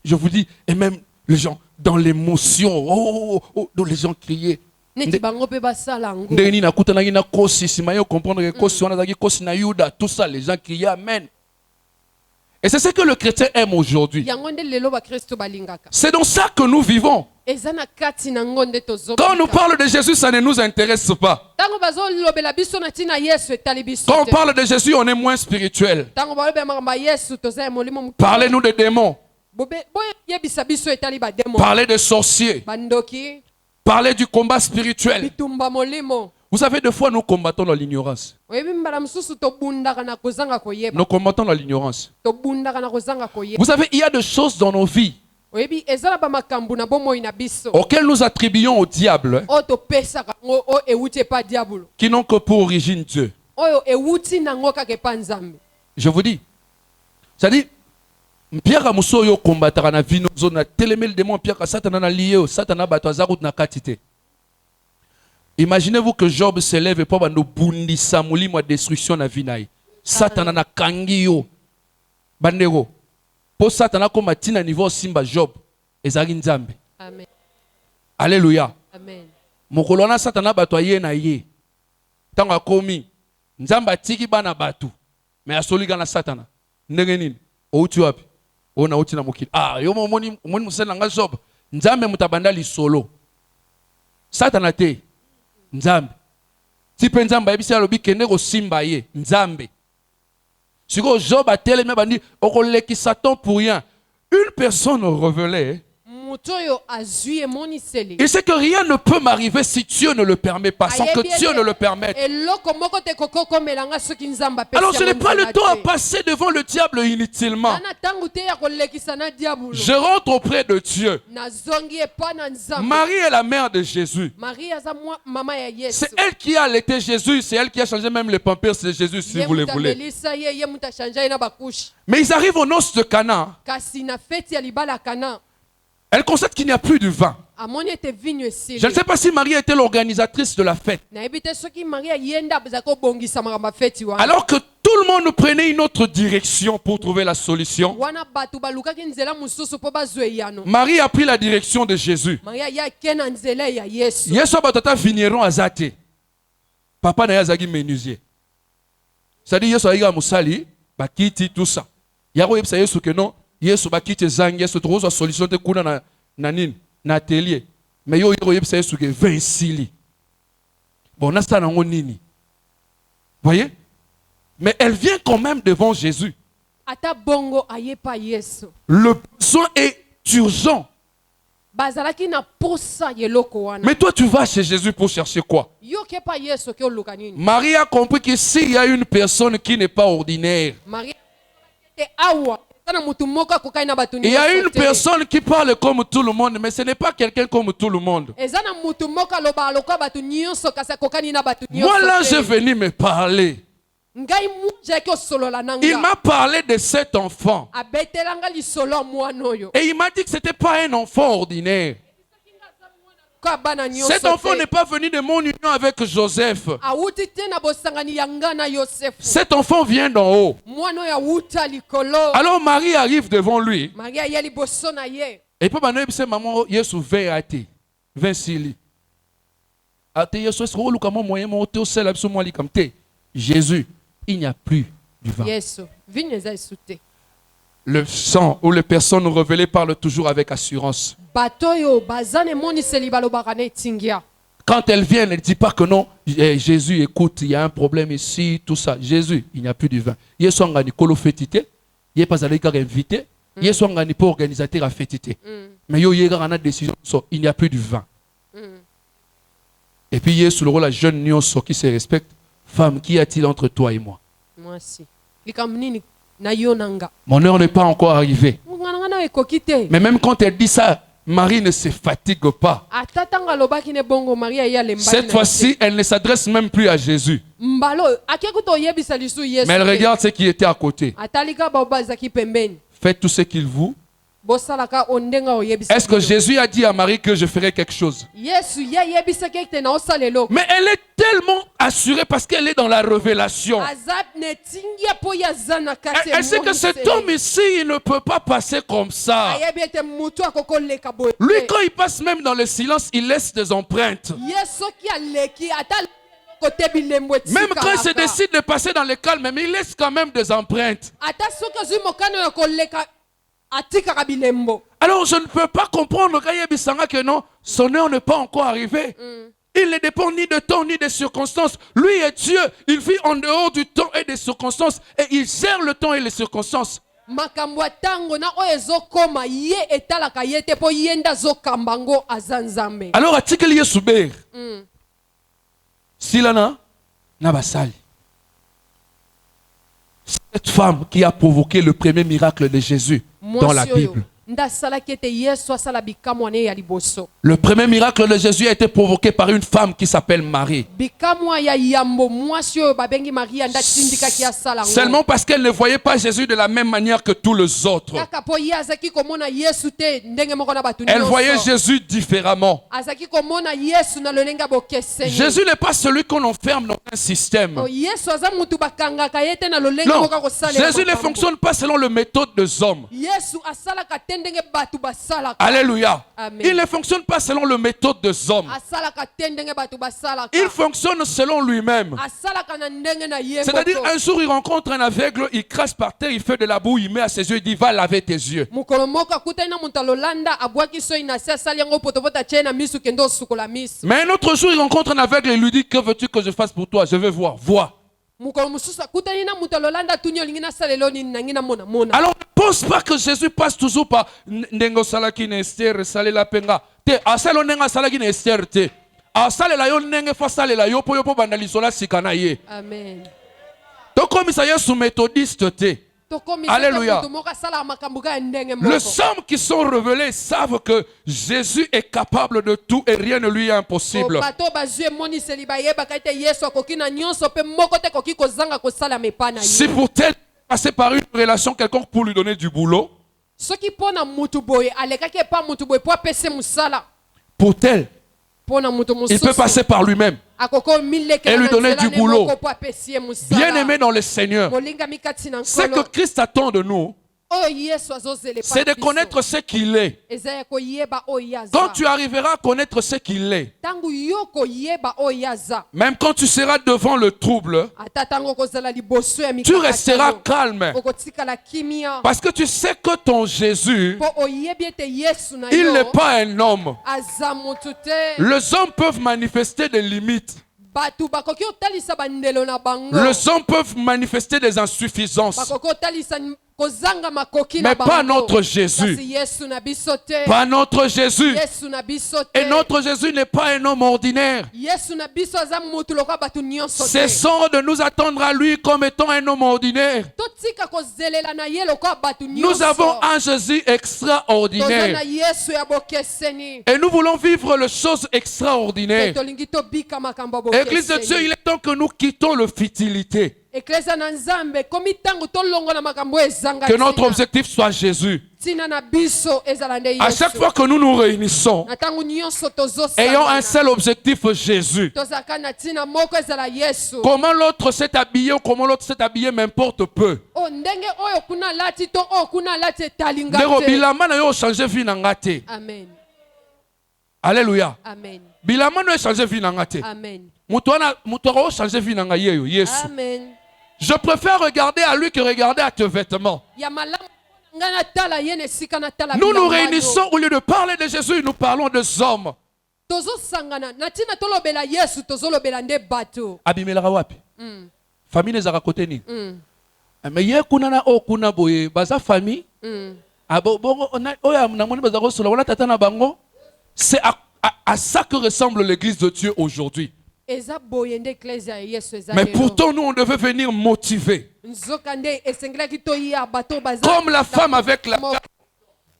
Je vous dis, et même les gens, dans l'émotion, donc les gens criaient. Tout ça, les gens criaient Amen. Et c'est ce que le chrétien aime aujourd'hui. C'est dans ça que nous vivons. Quand on nous parle de Jésus, ça ne nous intéresse pas. Quand on parle de Jésus, on est moins spirituel. Parlez-nous des démons. Parlez des sorciers. Parlez du combat spirituel. Vous savez, des fois, nous combattons dans l'ignorance. Nous combattons dans l'ignorance. Vous savez, il y a des choses dans nos vies auxquelles nous attribuons au diable qui n'ont que pour origine Dieu. Je vous dis, c'est-à-dire, Pierre Musoyo combattra na vie nous on a télémé le démon Pierre Satan na lié Satan bato azarut na katité. Imaginez-vous que Job se lève et pas nous bundisa mulimo destruction na vie naï. Satan na kangiyo bandero. Pour Satan comme matina niveau simba Job ezari nzambe. Amen. Alléluia. Amen. Mokolona Satan bato yé na yé. Tanga komi nzamba tiki bana batu. Mais asoliga na Satan. Ndenge nini? Outi wapi? Ona uti na mukili. Yo moni musena nga Job. Nzambe mutabanda li solo. Satana te. Nzambe. Tipe nzambe yebisi alobi kende ko simba ye. Nzambe. Siko Job a teleme bandi okoleki Satan pour rien. Une personne révélée. Il sait que rien ne peut m'arriver si Dieu ne le permet pas, sans que Dieu ne le permette. Alors je n'ai pas le temps à passer devant le diable inutilement. Je rentre auprès de Dieu. Marie est la mère de Jésus. C'est elle qui a allaité Jésus, c'est elle qui a changé même les pampers de Jésus, si vous le voulez. Mais ils arrivent aux noces de Cana. Elle constate qu'il n'y a plus de vin. Je ne sais pas si Marie était l'organisatrice de la fête. Alors que tout le monde prenait une autre direction pour trouver la solution, Marie a pris la direction de Jésus. Yesu batata vigneron azate. Papa na yazagi menuisier. C'est-à-dire Yesu aiga musali, bakiti tout ça. Yaro yebsa Yesu que non. Yesu bakite zangi Yesu trouve solution te kuna na nini na atelier mais yo yebisa Yesu ke 20 sili bon na ça nango nini voyez mais elle vient quand même devant Jésus. Ata bongo ayepa Yesu. Le besoin est urgent. Bazalaki na posa yeloko wana. Mais toi tu vas chez Jésus pour chercher quoi? Yo kepa Yesu ke oluka nini? Marie a compris que s'il y a une personne qui n'est pas ordinaire, Marie te awa. Il y a une personne qui parle comme tout le monde, mais ce n'est pas quelqu'un comme tout le monde. Moi là, je venu me parler. Il m'a parlé de cet enfant. Et il m'a dit que ce n'était pas un enfant ordinaire. Cet enfant n'est pas venu de mon union avec Joseph. Cet enfant vient d'en haut. Alors Marie arrive devant lui. Et puis maman Yesu veillate. Vinsili. Jésus, il n'y a plus du vin. Le sang ou les personnes révélées parlent toujours avec assurance. Quand elles viennent, elles ne disent pas que non, Jésus, écoute, il y a un problème ici, tout ça. Jésus, il n'y a plus de vin. Il y a un colo fétité, il n'y a pas invité, il y a un organisateur à fétité. Mais il y a une décision, il n'y a plus de vin. Et puis il y a sur le rôle la jeune nion qui se respecte. Femme, qu'y a-t-il entre toi et moi? Moi aussi. Mon heure n'est pas encore arrivée. Mais même quand elle dit ça, Marie ne se fatigue pas. Cette fois-ci, elle ne s'adresse même plus à Jésus. Mais elle regarde ce qui était à côté. Faites tout ce qu'il vous bosalaka ondenga oyebisa Est-ce que Jésus a dit à Marie que je ferai quelque chose? Yesu ye yebisaki ete na osala eloko Mais elle est tellement assurée parce qu'elle est dans la révélation. aza netingi ya mpo ye aza na kati Elle sait que cet homme ici, il ne peut pas passer comme ça. ayebi ete motu akokoleka boye Lui, quand il passe même dans le silence, il laisse des empreintes. ye soki aleki ata kote bilembo Même quand il se etikalaka décide de passer dans le calme, mais il laisse quand même des empreintes. ata soki azwi mokano ya koleka atikaka bilembo Alors je ne peux pas comprendre quand il y que non, son heure n'est pas encore arrivée. Il ne dépend ni de temps ni des circonstances. Lui est Dieu. Il vit en dehors du temps et des circonstances. Et il gère le temps et les circonstances. makambo ya ntango na oyo ezokoma ye etalaka ye te mpo ye nde azokamba ngo aza nzambe Alors atikeli Yesu ber. Silana Nabasali. Cette femme qui a provoqué le premier miracle de Jésus dans la mwasi oyo Bible. nde asalaki ete yesu asala bikamwa ne ya liboso Le premier miracle de Jésus a été provoqué par une femme qui s'appelle Marie. bikamwa ya yambo mwasi oyo babengi maria nde atindikaki asala ngo Seulement parce qu'elle ne voyait pas Jésus de la même manière que tous les autres. kaka mpo ye azalaki komona yesu te ndenge moko na bato Elle voyait nyonso Jésus différemment. azalaki komona yesu na lolenge ya bokeseni Jésus n'est pas celui qu'on enferme dans un système. Oh, yesu aza mutu bakangaka ye te na lolenge Non, moko akosalela Jésus ne makambo. fonctionne pas selon le méthode des hommes. yesu asalaka te ndenge bato basalaka Alléluia. Amen. Il ne fonctionne pas selon le méthode des hommes. asalaka te ndenge bato basalaka Il fonctionne selon lui-même. asalaka na ndenge na ye C'est-à-dire, moko un jour, il rencontre un aveugle, il crache par terre, il fait de la boue, il met à ses yeux, il dit, va laver tes yeux. mokolo moko akutani na moto alolanda abwaki soi na se asali yango potopoto atie na misu kende osukola misu Mais un autre jour, il rencontre un aveugle et il lui dit, que veux-tu que je fasse pour toi? Je veux voir. Vois. mokolo mosusu akutani na moto alolanda atuni olingi nasalela nini nangi namona mona Alors, ne pense pas que Jésus passe toujours par Ndengo Salaki ne Esther, Salela Penga. Te, Asalo Nenga Salaki ne Esther te. Asalela yo Nenge fa salela yo po bandalisola sikana ye. amen Donc, comme ça y est sous méthodiste te. tokomisa Alléluia. moto moko asalaka makambo kaka ya ndenge Les moko hommes qui sont révélés savent que Jésus est capable de tout et rien ne lui est impossible. bato bazwi emoniseli bayebaka ete yesu akoki na nyonso mpe moko te koki kozanga kosalama epai na Si ye pour tel passer par une relation quelconque pour lui donner du boulot, soki mpo na mutu boye alekaki epai mutu boye mpo apese mosala pour tel, mpo na mutu il peut mosusu passer par lui-même. akoki Et omilekela lui na donner nzela du ne boulot. moko mpo apesi ye Bien aimé mosala dans le Seigneur, molingami kati na ce que nkolo Christ attend de nous, oyo yesu azozela epai c'est de na biso. connaître ce qu'il est. eza ya koyeba oyo ye aza Quand tu arriveras à connaître ce qu'il est, ntango yo koyeba oyo ye aza même quand tu seras devant le trouble, ata ntango okozala liboso ya tu mikakatano, resteras calme. okotikala kimia Parce que tu sais que ton Jésus, mpo oyebi ete yesu na il yo n'est pas un homme. aza motu te Les hommes peuvent manifester des limites. bato bakoki otalisa bandelo na bango Les hommes peuvent manifester des insuffisances. bakoki otalisa kozanga makoki Mais na pas bango notre Jésus. kasi yesu na biso te Pas notre Jésus. yesu na biso Et te notre Jésus n'est pas un homme ordinaire. yesu na biso aza motu lokola bato nyonso te Cessons de nous attendre à lui comme étant un homme ordinaire. totika kozelela na ye lokola bato Nous avons nyonso un Jésus toza extraordinaire. na yesu ya bokeseni Et nous voulons vivre les choses te extraordinaires. tolingi tobika makambo ya Église de Dieu, bokeseni il est temps que nous quittons le futilité. eklezia na nzambe komi ntango tolongo na makambo oyo ezanga Que notre ntina. objectif soit Jésus. ntina na biso ezala nde À chaque yesu fois que nous nous réunissons, na ntango nyonso ayons un tozosangana seul objectif, Jésus. tozalaka na ntina moko ezala yesu Comment l'autre s'est habillé ou comment l'autre s'est habillé m'importe peu. o ndenge oyo kuna alati to oyo kuna alati etalinga Ndeko te bilama na yo changer vie na nga te. amen Alléluia. amen Bilama na yo changer vie na nga te. amen Mutu wana changer vie na nga yeyo Yesu. amen Je préfère regarder à lui que regarder à tes vêtements. ya malamu nga natala ye na esika natala Nous nous bilamba yo. réunissons au lieu de parler de Jésus, nous parlons des hommes. tozosangana na ntina tolobela yesu tozolobela nde bato Abimelaka wapi? Mm, Famille ezaka kote nini? mm, Mais ye kuna na o kuna boye baza famille. mm. Bongo oya namoni baza kosola wana tata na bango. C'est à ça que ressemble l'église de Dieu aujourd'hui. eza boye nde eklezia ya yesu eza Mais lelo. pourtant nous on devait venir motiver. nzoka nde esengelaki toya bato baza Comme la femme avec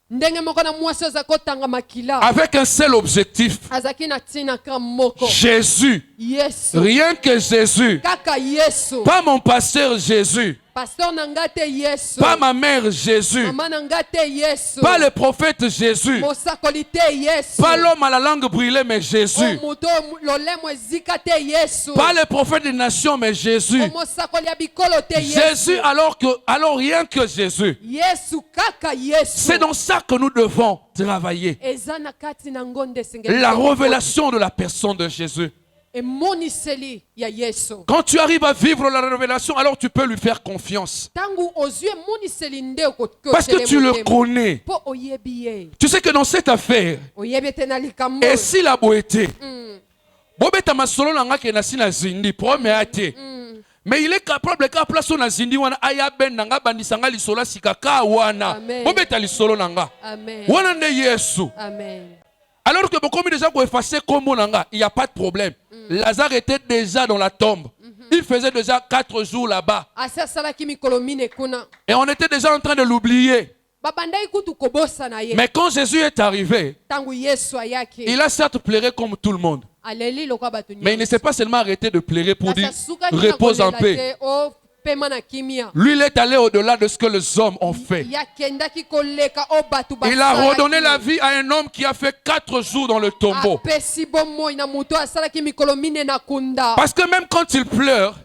ndenge moko na mwasi oza kotanga makila avec un seul objectif. azalaki na ntina ka moko Jésus. yesu Rien que Jésus. kaka yesu Pas mon pasteur Jésus. Pasteur nanga te Yesu. pas ma mère Jésus, Mama nanga te Yesu. pas le prophète Jésus, Mosakoli te Yesu. pas l'homme à la langue brûlée, mais Jésus, Omuto lolemo ezika te Yesu. pas le prophète des nations, mais Jésus. Mosakoli ya bikolo te Yesu. Jésus, alors rien que Jésus. Yesu kaka Yesu. C'est dans ça que nous devons travailler. Eza na kati na ngonde sengeli. La révélation de la personne de Jésus. Emoniseli ya Yesu. Quand tu arrives à vivre la révélation, alors tu peux lui faire confiance. Tangu ozue emoniseli nde ko. Parce que tu le connais. Po oyebi ye. Tu sais que dans cette affaire, Oyebi te na likambo. et si la beauté, bobeta masolo nanga ke na sina zindi, promet. Mais il est capable de place na zindi wana aya ben nanga bandisanga lisola sikaka wana. Bobeta lisolo nanga. Amen. Wana nde Yesu. Amen. Alors que beaucoup déjà pour effacer comme nanga, il n'y a pas de problème. Lazare était déjà dans la tombe. Il faisait déjà 4 jours là-bas. Et on était déjà en train de l'oublier. Mais quand Jésus est arrivé, il a certes pleuré comme tout le monde. Mais il ne s'est pas seulement arrêté de pleurer pour dire repose en paix. Lui, il est allé au-delà de ce que les hommes ont fait. Il a redonné la vie à un homme qui a fait 4 jours dans le tombeau. Parce que même quand il pleure,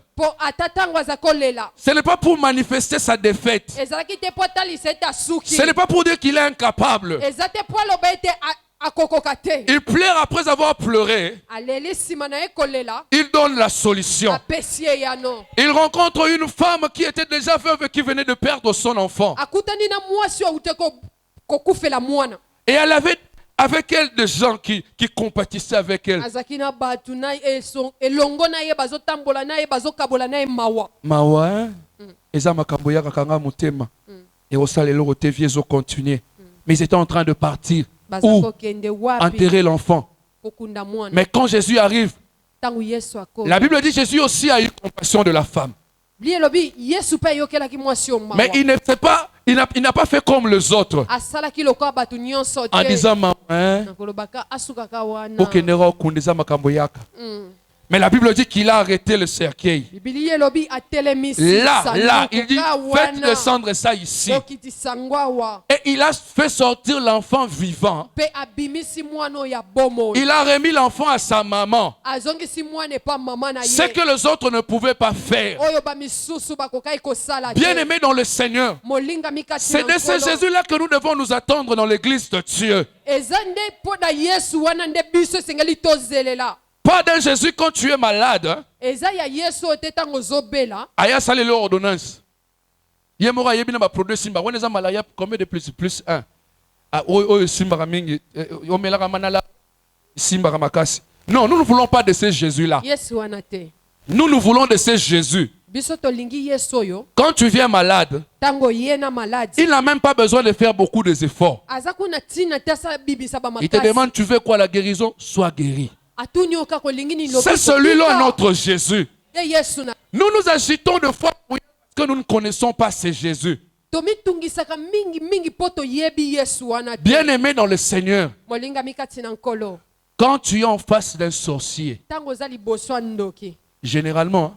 ce n'est pas pour manifester sa défaite. Ce n'est pas pour dire qu'il est incapable. Il pleure après avoir pleuré. Il donne la solution. Il rencontre une femme qui était déjà veuve et qui venait de perdre son enfant. Et elle avait avec elle des gens qui compatissaient avec elle. Mawa, eza makambo ya kakanga mutema. Et au salelo rote viezo continuer. Mais ils étaient en train de partir. Où enterrer l'enfant. Mais quand Jésus arrive, la Bible dit que Jésus aussi a eu compassion de la femme. Mais il n'a pas fait comme les autres. En disant, mais la Bible dit qu'il a arrêté le cercueil. Là, il dit, faites descendre ça ici. Et il a fait sortir l'enfant vivant. Il a remis l'enfant à sa maman. Ce que les autres ne pouvaient pas faire. Bien aimé dans le Seigneur, c'est de ce Jésus-là que nous devons nous attendre dans l'église de Dieu. Pas d'un Jésus quand tu es malade. Aya sale l'ordonnance. Yemora yebina ba produit simba. On est en malaya combien de plus 1. Simba mingi. Omela manala simba makasi. Non, nous ne voulons pas de ce Jésus-là. Nous voulons de ce Jésus. Quand tu viens malade, il n'a même pas besoin de faire beaucoup d'efforts. Il te demande, tu veux quoi, la guérison? Sois guéri. C'est celui-là notre Jésus. Nous nous agitons de foi parce que nous ne connaissons pas ce Jésus. Bien aimé dans le Seigneur, quand tu es en face d'un sorcier, généralement,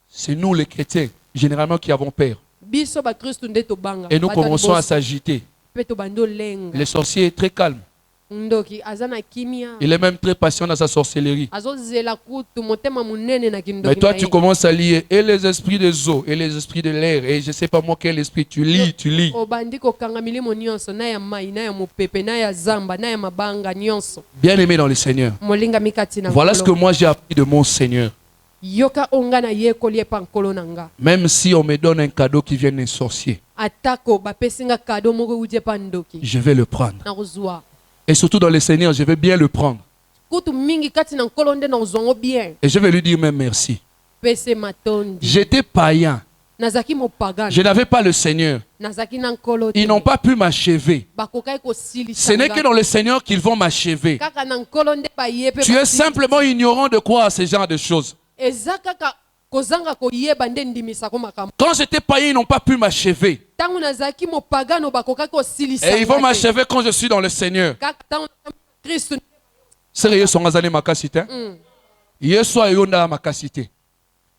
c'est nous les chrétiens, généralement, qui avons peur. Et nous commençons à s'agiter. Le sorcier est très calme. Il est même très patient dans sa sorcellerie. Mais toi, tu commences à lire et les esprits des eaux, et les esprits de l'air, et je ne sais pas moi quel esprit tu lis. Bien aimé dans le Seigneur, voilà ce que moi j'ai appris de mon Seigneur. Même si on me donne un cadeau qui vient d'un sorcier, je vais le prendre. Et surtout dans le Seigneur, je vais bien le prendre. Et je vais lui dire même merci. J'étais païen. Je n'avais pas le Seigneur. Ils n'ont pas pu m'achever. Ce n'est que dans le Seigneur qu'ils vont m'achever. Tu es simplement ignorant de croire à ce genre de choses. Quand j'étais païen, ils n'ont pas pu m'achever. Et ils vont m'achever quand je suis dans le Seigneur. Sérieux, son azali makasite. Yesu ayonda makasite.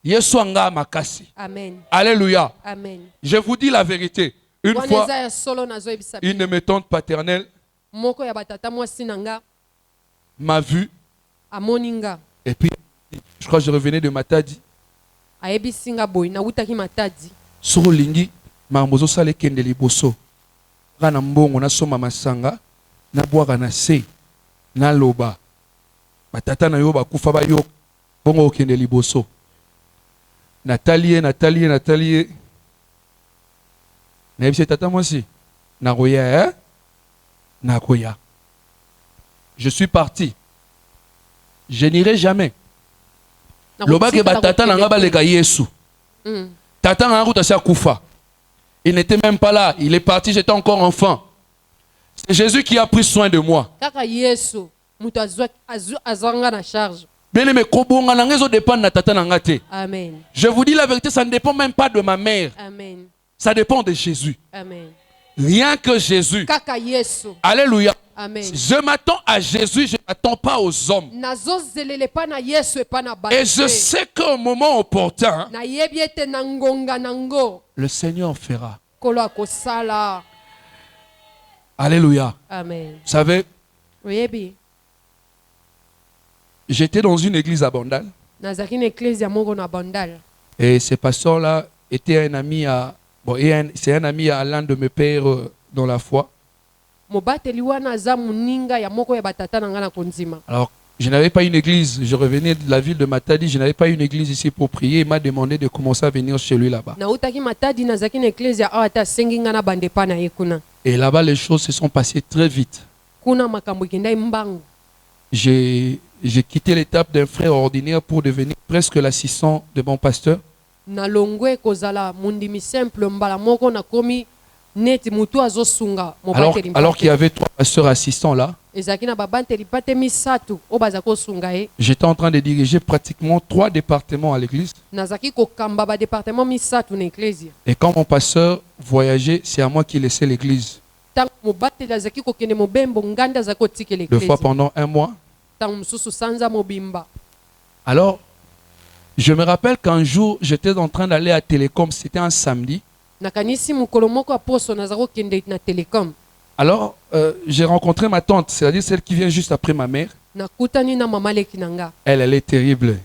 Yesu anga makasi. Amen. Alléluia. Amen. Je vous dis la vérité. Une Wana fois, eza ya solo nazoyebisa une de mes tantes paternelles moko ya batata mwasi na nga m'a vu. amoni nga Et puis, je crois que je revenais de Matadi. ayebisi nga boye nawutaki Matadi. Soro lingi, mambozo sale kende liboso. Rana mbongo na soma masanga, na boaka na se, na loba. Batata na yo bakufa ba yo, bongo kende liboso. Nathalie. Naebise tata mwasi. Nakoya, hein? Nakoya. Je suis parti. Je n'irai jamais. Loba ke batata na nga baleka Yesu. Tata na nga kuta kufa. Il n'était même pas là. Il est parti, j'étais encore enfant. C'est Jésus qui a pris soin de moi. Kaka Yesu, mutu azwanga na charge. Bien aimé, kobonga na ngezo dépend na tata na nga te. Amen. Je vous dis la vérité, ça ne dépend même pas de ma mère. Amen. Ça dépend de Jésus. Amen. Rien que Jésus. Kaka Yesu. Alléluia. Amen. Je m'attends à Jésus, je ne m'attends pas aux hommes. Nazozelele pa na Yesu pa na ba. Et je sais qu'au moment opportun, na yebi ete na ngonga nango le Seigneur fera. kolo akosala. Alléluia. Amen. Vous savez, Oyebi j'étais dans une église à Bandal. nazaki na église ya moko na Bandal. Et ce pasteur-là était un ami à... Bon, c'est un ami à l'un de mes pères dans la foi. Mobateli wana aza muninga ya moko ya batata na nga na konzima. Alors, je n'avais pas une église. Je revenais de la ville de Matadi. Je n'avais pas une église ici pour prier. Il m'a demandé de commencer à venir chez lui là-bas. Nautaki Matadi nazaki na église ya awata sengi nga na bande pa na ye kuna. Et là-bas, les choses se sont passées très vite. Kuna makambo ekendai mbangu. J'ai quitté l'étape d'un frère ordinaire pour devenir presque l'assistant de mon pasteur. Na longwe kozala mundimi simple mbala moko na komi neti mutu azosunga mobateli. Alors qu'il y avait 3 pasteurs assistants là, ezaki na babanteli pate misatu o baza kosunga ye. j'étais en train de diriger pratiquement 3 départements à l'église. Nazaki kokamba ba département misatu na église. Et quand mon pasteur voyageait, c'est à moi qui laissais l'église. Tango mobateli azaki kokende mobembo nganda azaki kotikela 2 église. fois pendant 1 mois. Tango mususu sanza mobimba. Alors, je me rappelle qu'un jour, j'étais en train d'aller à Télécom, c'était un samedi. Nakanisi mukolo moko aposo nazako kende na Télécom. Alors, j'ai rencontré ma tante, c'est-à-dire celle qui vient juste après ma mère. Nakutani na mama leki nanga. Elle est terrible.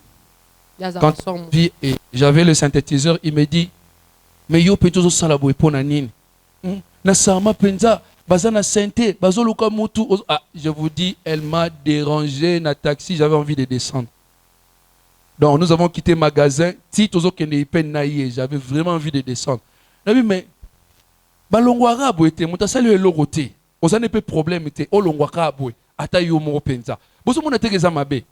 Yaza Quand somo. puis, et j'avais le synthétiseur, il me dit, mais yo petozo salabo epona nini? Na sama penza, bazana synthé, bazoluka mutu. Ah, je vous dis, elle m'a dérangé na taxi, j'avais envie de descendre. Donc, nous avons quitté le magasin. J'avais vraiment envie de descendre. Mais, balongwara boete, mutasali elorote. Osane pe problème te, olongwaka boe, ata yo mo penza. Boso mona tegeza mabe.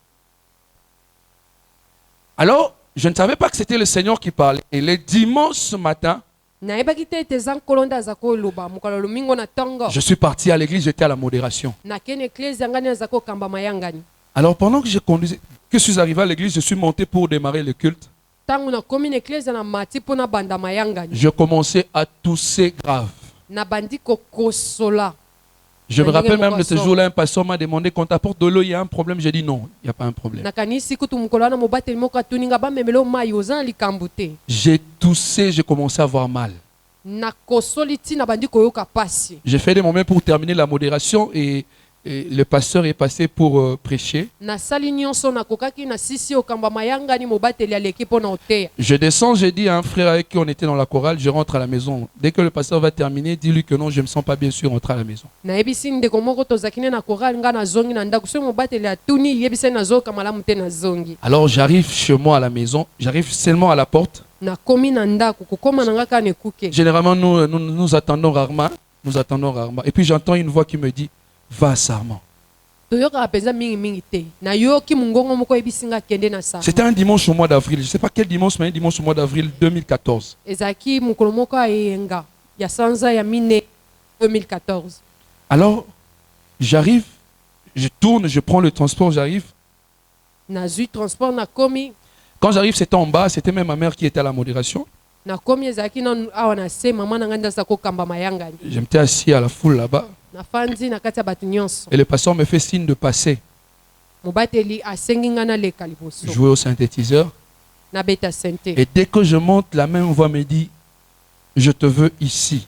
Alors, je ne savais pas que c'était le Seigneur qui parlait. Et le dimanche matin, Naebaki te tezan kolonda azako loba mukolo lumingo na tongo. je suis parti à l'église, j'étais à la modération. Na kene église yangani azako kamba mayangani. Alors, pendant que je conduisais, que je suis arrivé à l'église, je suis monté pour démarrer le culte. Tango na komi na église na mati pona banda mayangani. Je commençais à tousser grave. Na bandi kokosola. Je me rappelle même de ce jour-là, un pasteur m'a demandé qu'on t'apporte de l'eau, il y a un problème. J'ai dit non, il n'y a pas un problème. Nakanisi kutu mukolo na mobateli moko atuninga ba memelo mai ozan likambute. J'ai toussé, j'ai commencé à avoir mal. Na kosoliti na bandi koyoka pasi. J'ai fait des moments pour terminer la modération et le pasteur est passé pour prêcher. Na sali nyonso na kokaki na sisi okamba mayangani mobateli aleki pona oteya. Je descends, j'ai dit à un frère avec qui on était dans la chorale, je rentre à la maison. Dès que le pasteur va terminer, dis-lui que non, je ne me sens pas bien sûr rentrer à la maison. Na yebisi ndeko moko tozakine na koral nga na zongi na ndako so mobateli atuni yebisi na zoka malamu te na zongi. Alors j'arrive chez moi à la maison, j'arrive seulement à la porte. Na komi na ndako kokoma na nga ka ne kuke. Généralement nous attendons rarement, Et puis j'entends une voix qui me dit va Sarman. Toyoka penza mingi mingi te. Na yoki mungongo moko yebisi nga kende na sa. C'était un dimanche au mois d'avril, je ne sais pas quel dimanche, mais un dimanche au mois d'avril 2014. Ezaki mukolo moko ayenga ya sanza ya mine 2014. Alors j'arrive, je tourne, je prends le transport, j'arrive. Na zui transport na komi. Quand j'arrive, c'était en bas, c'était même ma mère qui était à la modération. Na komi ezaki na awa na se mama na nganda sa ko kamba mayangani. Je m'étais assis à la foule là-bas. Na fandi na kati ya batu nyonso. Et le pasteur me fait signe de passer. Mobateli asengi nga na leka liboso. Jouer au synthétiseur. nabeta sente. Et dès que je monte, la même voix me dit, je te veux ici.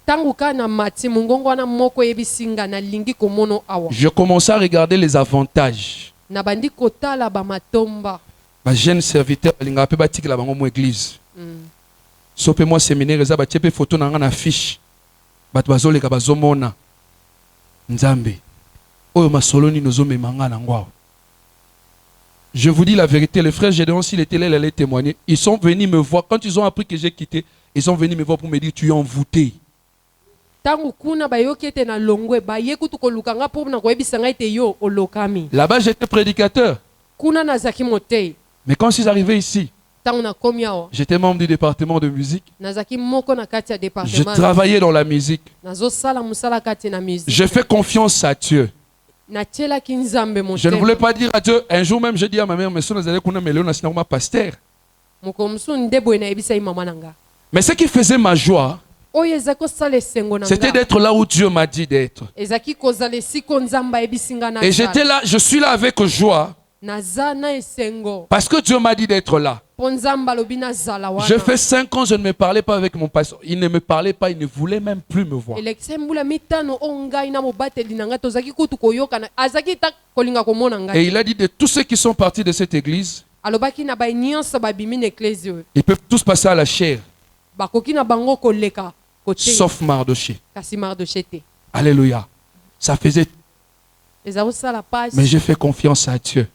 Tangu kana mati mungongo wana moko yebisinga na lingi komono awa. Je commençais à regarder les avantages. Nabandi kotala ba matomba. Ma jeune serviteur, balinga pe batik la bango mo église. Sope moi séminaire eza ba tiepe photo na nga na affiche. Bat bazoleka bazomona. Nzambe. Oyo masoloni nozome manga na ngwa. Je vous dis la vérité, les frères Gédéon, s'il était là, il allait témoigner. Ils sont venus me voir. Quand ils ont appris que j'ai quitté, ils sont venus me voir pour me dire, tu es envoûté. Là-bas, j'étais prédicateur. Mais quand ils arrivaient ici, j'étais membre du département de musique. Je travaillais dans la musique. Je fais confiance à Dieu. Je ne voulais pas dire à Dieu. Un jour même, j'ai dit à ma mère, mais pasteur. Mais ce qui faisait ma joie, c'était d'être là où Dieu m'a dit d'être. Et j'étais là, je suis là avec joie. Parce que Dieu m'a dit d'être là. Je fais 5 ans, je ne me parlais pas avec mon pasteur. Il ne me parlait pas, il ne voulait même plus me voir. Et il a dit de tous ceux qui sont partis de cette église, ils peuvent tous passer à la chair. Sauf Mardoché. Alléluia. Ça faisait. Mais j'ai fait confiance à Dieu.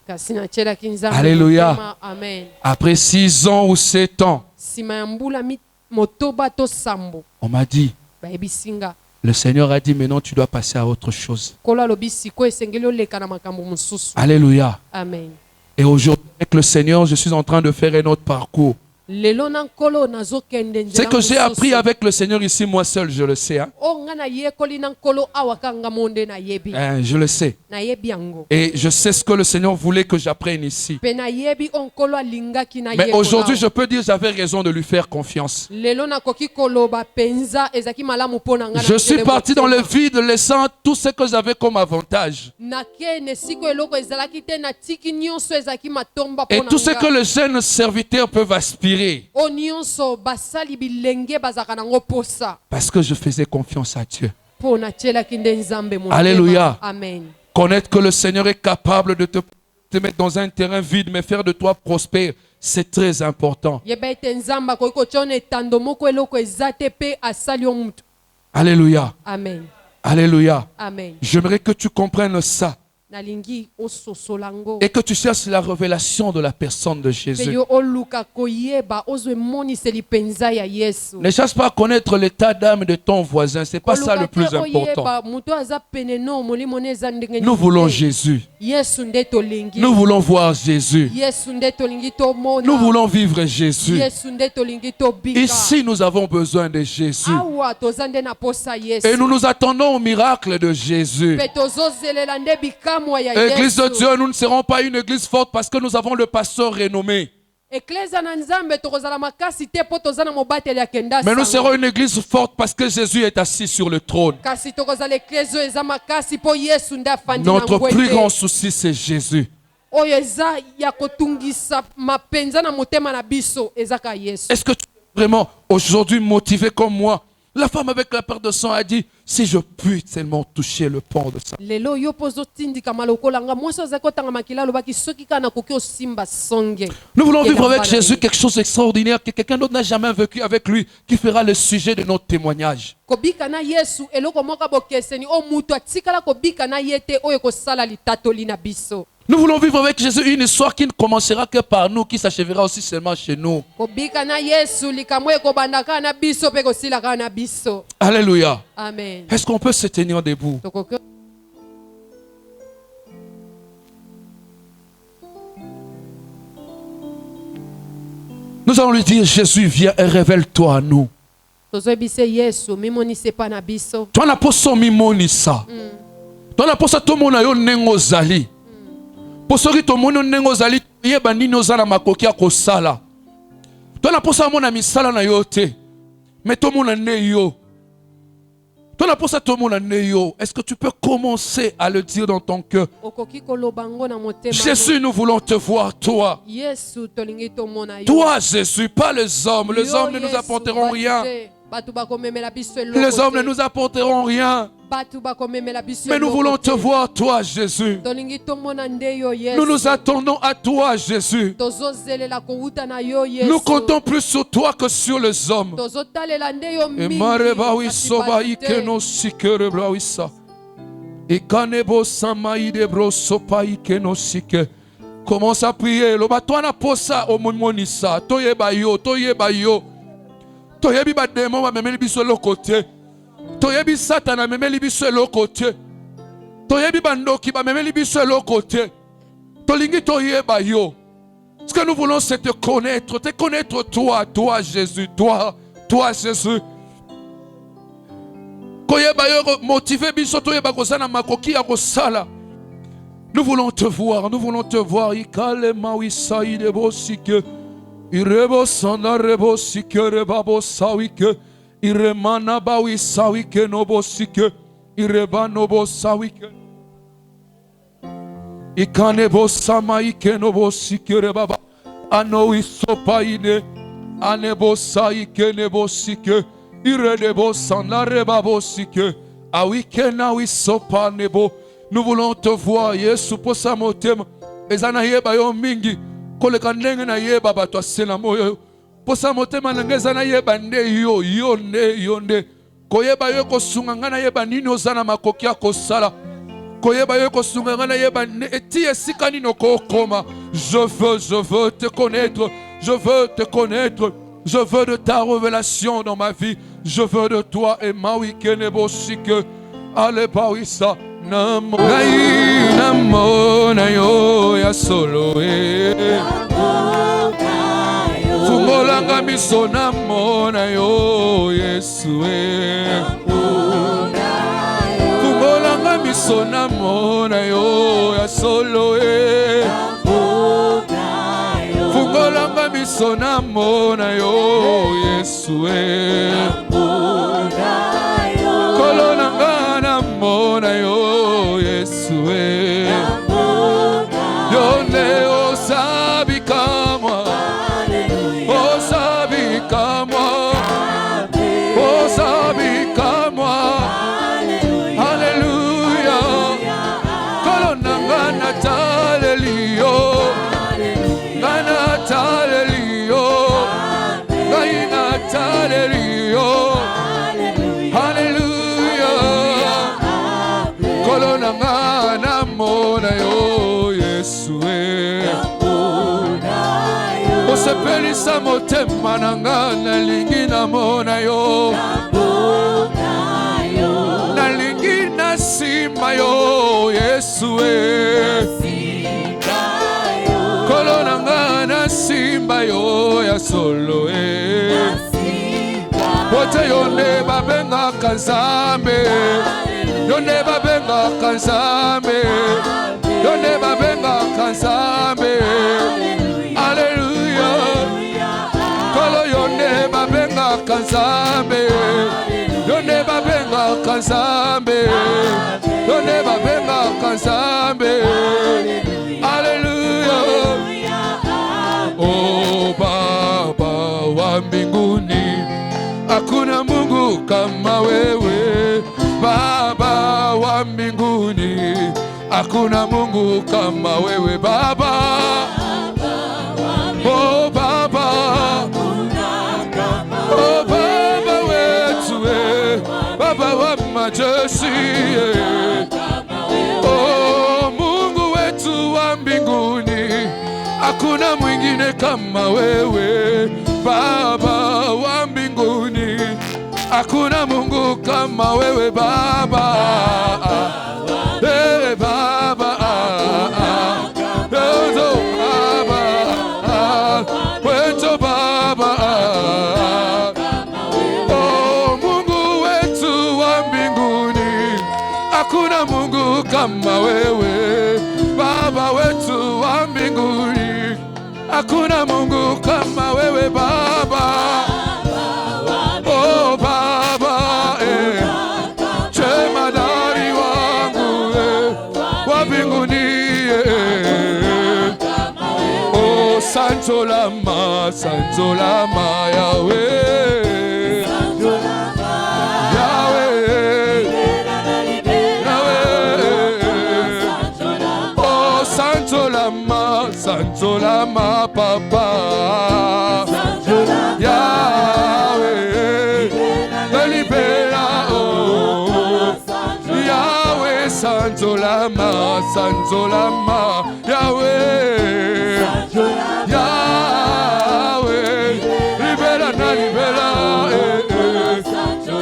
Alléluia. Après 6 ans ou 7 ans, on m'a dit, le Seigneur a dit, maintenant tu dois passer à autre chose. Alléluia. Amen. Et aujourd'hui, avec le Seigneur, je suis en train de faire un autre parcours. Ce que j'ai appris avec le Seigneur ici, moi seul, je le sais. Hein? Je le sais. Et je sais ce que le Seigneur voulait que j'apprenne ici. Mais aujourd'hui, je peux dire j'avais raison de lui faire confiance. Je suis parti dans le vide, laissant tout ce que j'avais comme avantage. Et tout ce que les jeunes serviteurs peuvent aspirer. Parce que je faisais confiance à Dieu. Alléluia. Amen. Connaître que le Seigneur est capable de te mettre dans un terrain vide, mais faire de toi prospère, c'est très important. Alléluia. Amen. Alléluia. Amen. J'aimerais que tu comprennes ça. Et que tu cherches la révélation de la personne de Jésus. Ne cherche pas à connaître l'état d'âme de ton voisin. Ce n'est pas ça le plus important. Nous voulons Jésus. Nous voulons voir Jésus. Nous voulons vivre Jésus. Ici, nous avons besoin de Jésus. Et nous nous attendons au miracle de Jésus. Église de Dieu, nous ne serons pas une église forte parce que nous avons le pasteur renommé. Mais nous serons une église forte parce que Jésus est assis sur le trône. Notre plus grand souci, c'est Jésus. Est-ce que tu es vraiment aujourd'hui motivé comme moi? La femme avec la perte de sang a dit, si je puis seulement toucher le port de ça. Nous voulons vivre avec Jésus quelque chose d'extraordinaire que quelqu'un d'autre n'a jamais vécu avec lui, qui fera le sujet de notre témoignage. Nous voulons vivre avec Jésus une histoire qui ne commencera que par nous, qui s'achèvera aussi seulement chez nous. Alléluia. Amen. Est-ce qu'on peut se tenir debout? Nous allons lui dire, Jésus, viens et révèle-toi à nous. Toi n'a pas ça mimonisa. Toi n'a pas ça tout mon ayo nengo zali. Posori to mono nengo zali yeba nini ozala makoki ya kosala. Toi n'a pas ça mon ami sala na yo te. Mais to mona ne yo. Est-ce que tu peux commencer à le dire dans ton cœur? Jésus, nous voulons te voir, toi. Toi, Jésus, pas les hommes. Les hommes ne nous apporteront rien. Les hommes ne nous apporteront rien. Mais nous voulons te voir, toi, Jésus. Nous nous attendons à toi, Jésus. Nous comptons plus sur toi que sur les hommes. Commence à prier. Toyebi ba démon ba memeli biso lokote. Toyebi Satan memeli biso lokote. Toyebi bandoki ba memeli biso lokote. Tolingi toyeba yo. Ce que nous voulons, c'est te connaître toi, toi Jésus, toi Jésus. Koyeba yo motiver biso toyeba kozana makoki ya kosala. Nous voulons te voir. Ikale mawisa idebo sike. Irebo sana rebo sike rebabo sawike. Iremana bawi sawike nobo sike. Ireba nobo sawike. Ikanebo sama ike nobo sike rebaba. Ano isopa ine. Anebo saike nebo sike. Iredebo sana rebabo sike. Awike na isopa nebo. Nous voulons te voir, Yesu, pour sa motema. Ezana yeba yo mingi. Koleka ndenge na yeba bato asena moyo. Posa motema na ngeza yeba nde yo nde. Koyeba yo kosunga ngana yeba nini ozana makoki ya kosala. Koyeba yo kosunga ngana yeba nde eti esika nino kokoma. Je veux te connaître. Je veux te connaître. Je veux de ta révélation dans ma vie. Je veux de toi et ma week-end bosike. Allez bawisa. Namo na yo ya solo Fungolanga miso namo na yo Yesu Fungolanga miso namo na yo ya solo Fungolanga miso namo na yo Yesu Kolonanga namo na yo Yesu Yone osabi kamwa Osabi kamwa Osabi kamwa Hallelujah Kolonanga natalelio Natalelio Natalelio Kolonanga namo na yo Yesu Osepelisa motema nanga nalingi namo na yo Nalingi nasima yo Yesu Kolonanga nasimba yo ya solo Wote yonde babenga kanzambe Yonde babenga kanzambe Yonde babenga kanzambe Hallelujah Kolo yonde babenga kanzambe Yonde babenga kanzambe Yonde babenga kanzambe Hallelujah Oh Baba wa mbinguni Hakuna Mungu kama wewe Baba wa mbinguni Hakuna Mungu kama wewe Baba Oh Baba Oh Baba wetu Baba wa majeshi Oh Mungu wetu wa mbinguni Hakuna mwingine kama wewe Baba wa mbinguni Hakuna Mungu kama wewe Baba Hey Baba Wezo Baba Wezo Baba Oh Mungu wetu wa mbinguni Hakuna Mungu kama wewe Baba wetu wa mbinguni Hakuna Mungu kama wewe Baba Oh Baba mbinguni. Oh, Santo Lama, Santo Lama, Yahweh. Yahweh. Yahweh. Oh, Santo Lama, Santo Lama, Papa. Yahweh. Libera, oh. Yahweh, Santo Lama, Santo Lama, Yahweh. Yahweh, libera na libera,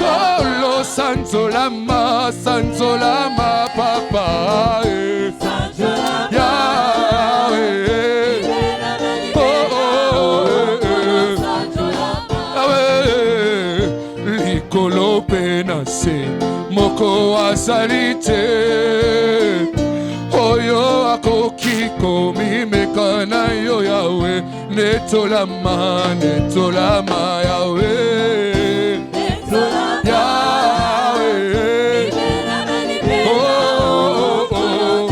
oh lo Santo Lama, Santo Lama, Papa, Yahweh, oh Yahweh, likolo penase, moko asalite. Oyo akoki komimeka na yo Yahweh. Netolama, netolama Yahweh. Yahweh. Oh, oh, oh.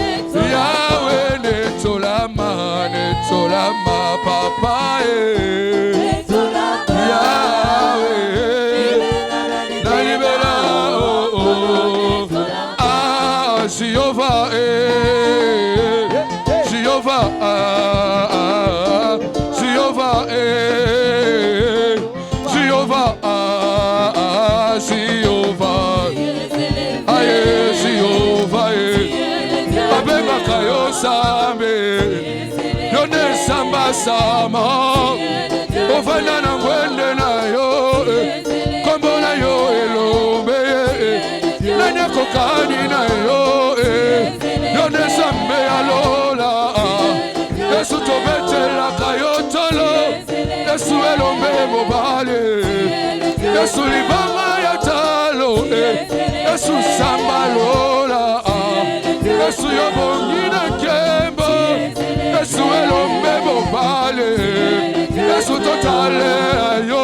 Yahweh, netolama, netolama Papa. Yahweh. Na libera, oh, oh. Ah, Jehovah, Jehovah, Jehovah, Jehovah, Jehovah, aye, Jehovah, abe makayo sambe, yone samba sama, ofana na wende na yo, kombo na yo elombe, nanya kokani na yo, yone sambe alola. Yesu tobetela kayotolo, Yesu elombe mobale, Yesu libanga ya talo, Yesu samba lola, Yesu yobongina kembo, Yesu elombe mobale, Yesu totale ayo,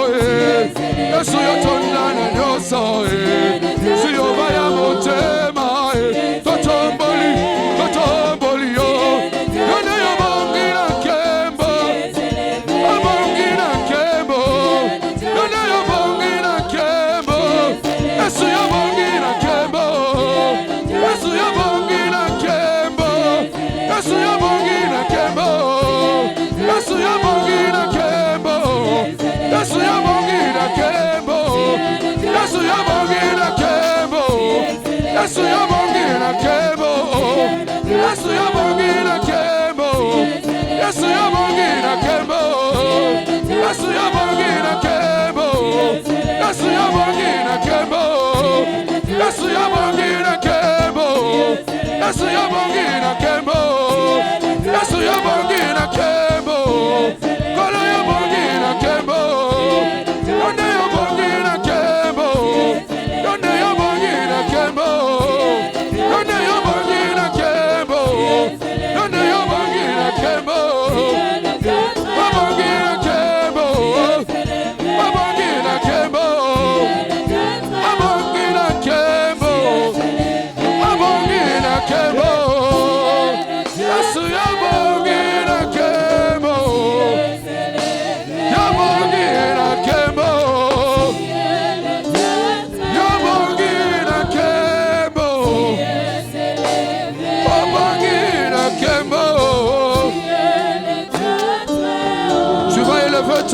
Yesu yotondana nyoso, Yesu yobaya motema, totomboli, totomboli yo.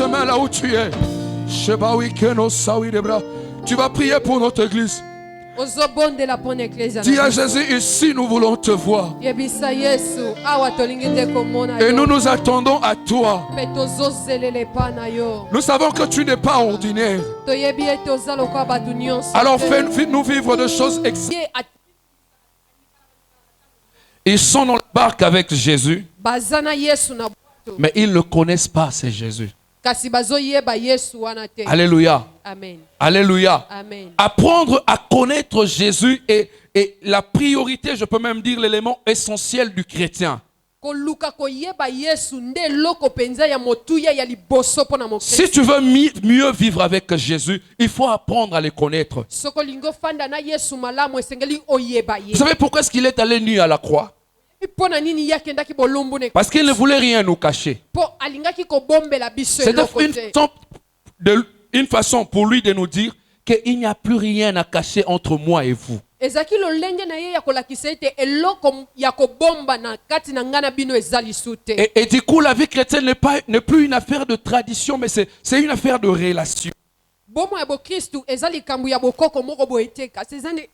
Main là où tu es. Tu vas prier pour notre église. Dis à Jésus, ici nous voulons te voir. Et nous nous attendons à toi. Nous savons que tu n'es pas ordinaire. Alors fais-nous vivre des choses exceptionnelles. Ils sont dans la barque avec Jésus, mais ils ne connaissent pas c'est Jésus. Alléluia. Amen. Alléluia. Amen. Apprendre à connaître Jésus est la priorité, je peux même dire l'élément essentiel du chrétien. Si tu veux mieux vivre avec Jésus, il faut apprendre à le connaître. Vous savez pourquoi est-ce qu'il est allé nu à la croix? mpo na nini ye akendaki bolumbu ne Parce qu'il ne voulait rien nous cacher. mpo alingaki kobombela biso C'était eloko te une façon pour lui de nous dire qu'il n'y a plus rien à cacher entre moi et vous. ezalaki lolenge na ye ya kolakisa ete eloko ya kobomba na kati na ngai na bino eza lisu te Et du coup, la vie chrétienne n'est plus une affaire de tradition, mais c'est une affaire de relation. bomo ya bokristu eza likambo ya bokoko moko boye te kasi eza nde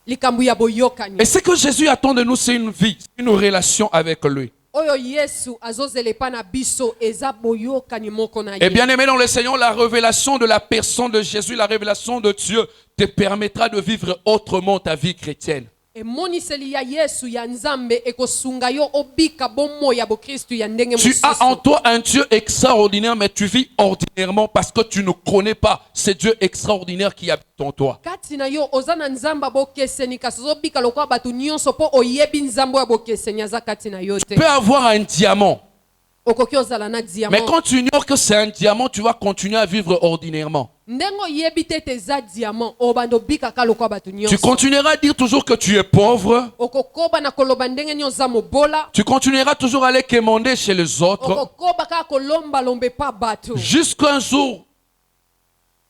likambo ya boyokani Et ce que Jésus attend de nous, c'est une vie, une relation avec lui. oyo yesu azozela epa na biso eza boyokani moko na Et ye bien aimé dans le Seigneur, la révélation de la personne de Jésus, la révélation de Dieu te permettra de vivre autrement ta vie chrétienne. emoniseli ya yesu ya nzambe ekosunga yo obika bomo ya bokristu ya ndenge Tu as en mosusu toi un Dieu extraordinaire, mais tu vis ordinairement parce que tu ne connais pas ce Dieu extraordinaire qui habite en toi. kati na yo oza na nzambe abokeseni kasi ozobika lokola bato nyonso mpo oyebi nzambe oyo abokeseni aza kati na yo Tu te peux avoir un diamant, okoki ozala na mais diamant quand tu ignores que c'est un diamant, tu vas continuer à vivre ordinairement. ndenge oyebi te ete eza diamant obanda obikaka lokola bato Tu nyonso continueras à dire toujours que tu es pauvre. okokoba na koloba ndenge nini oza mobola Tu continueras toujours à aller quémander chez les autres. okokoba kaka kolombalomba epa bato Jusqu'à un jour,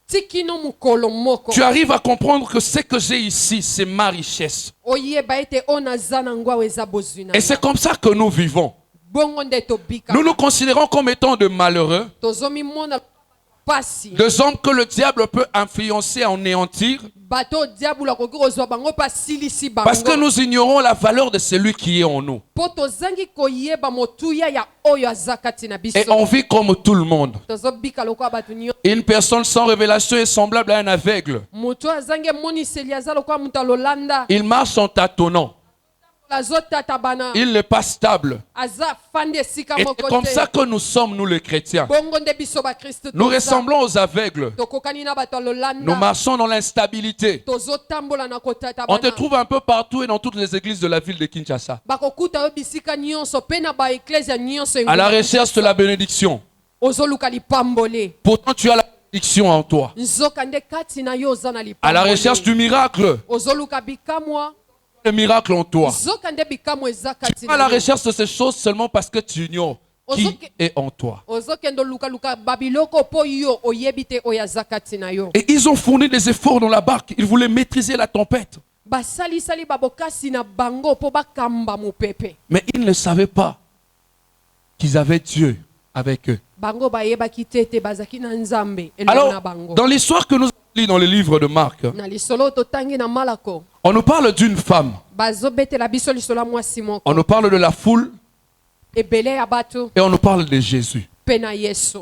tikino mokolo moko tu arrives à comprendre que ce que j'ai ici, c'est ma richesse. oyeba ete oyo naza nango awo eza bozwi na Et c'est comme ça que nous vivons. bongo nde tobika Nous nous considérons comme étant de malheureux, tozomimona pasi des hommes que le diable peut influencer, anéantir, bato diabolo akoki kozwa bango mpe asilisi parce que bango nous ignorons la valeur de celui qui est en nous. mpo tozangi koyeba motuya ya oyo aza kati na Et biso on vit comme tout le monde. tozobika lokola bato nyonso Une personne sans révélation est semblable à un aveugle. moto azangi emoniseli aza lokola moto alolanda Il marche en tâtonnant. azotata bana Il n'est pas stable. aza fandi esika Et moko c'est comme ça te que nous sommes, nous les chrétiens. bongo nde biso bakristu Nous ressemblons aux aveugles. tokokani na bato Nous alolanda marchons dans l'instabilité. tozotambola na kotata On te bana trouve un peu partout et dans toutes les églises de la ville de Kinshasa. bakokuta yo bisika nyonso mpe na baeklezia nyonso À la recherche de la bénédiction. ozoluka lipambole Pourtant, tu as la bénédiction en toi. nzoka nde kati na yo oza na À la recherche du miracle. ozoluka bikamwa Le miracle en toi. nzoka nde bikamwa eza Tu kati es à la na yo recherche de ces choses seulement parce que tu ignores qui est en toi. ozokende olukaluka babiloko mpo yo oyebi te oyo aza kati na yo Et ils ont fourni des efforts dans la barque. Ils voulaient maîtriser la tempête. basalisali babokasi na bango mpo bakamba mopepe Mais ils ne savaient pas qu'ils avaient Dieu avec eux. bango bayebaki te ete bazalaki na nzambe elongo Alors, na bango dans l'histoire que nous avons lue dans le livre de Marc, na lisolo oyo totangi na malako on nous parle d'une femme. bazobetela biso lisolo ya mwasi On moko nous parle de la foule ebele ya bato et on nous parle de Jésus. mpe na yesu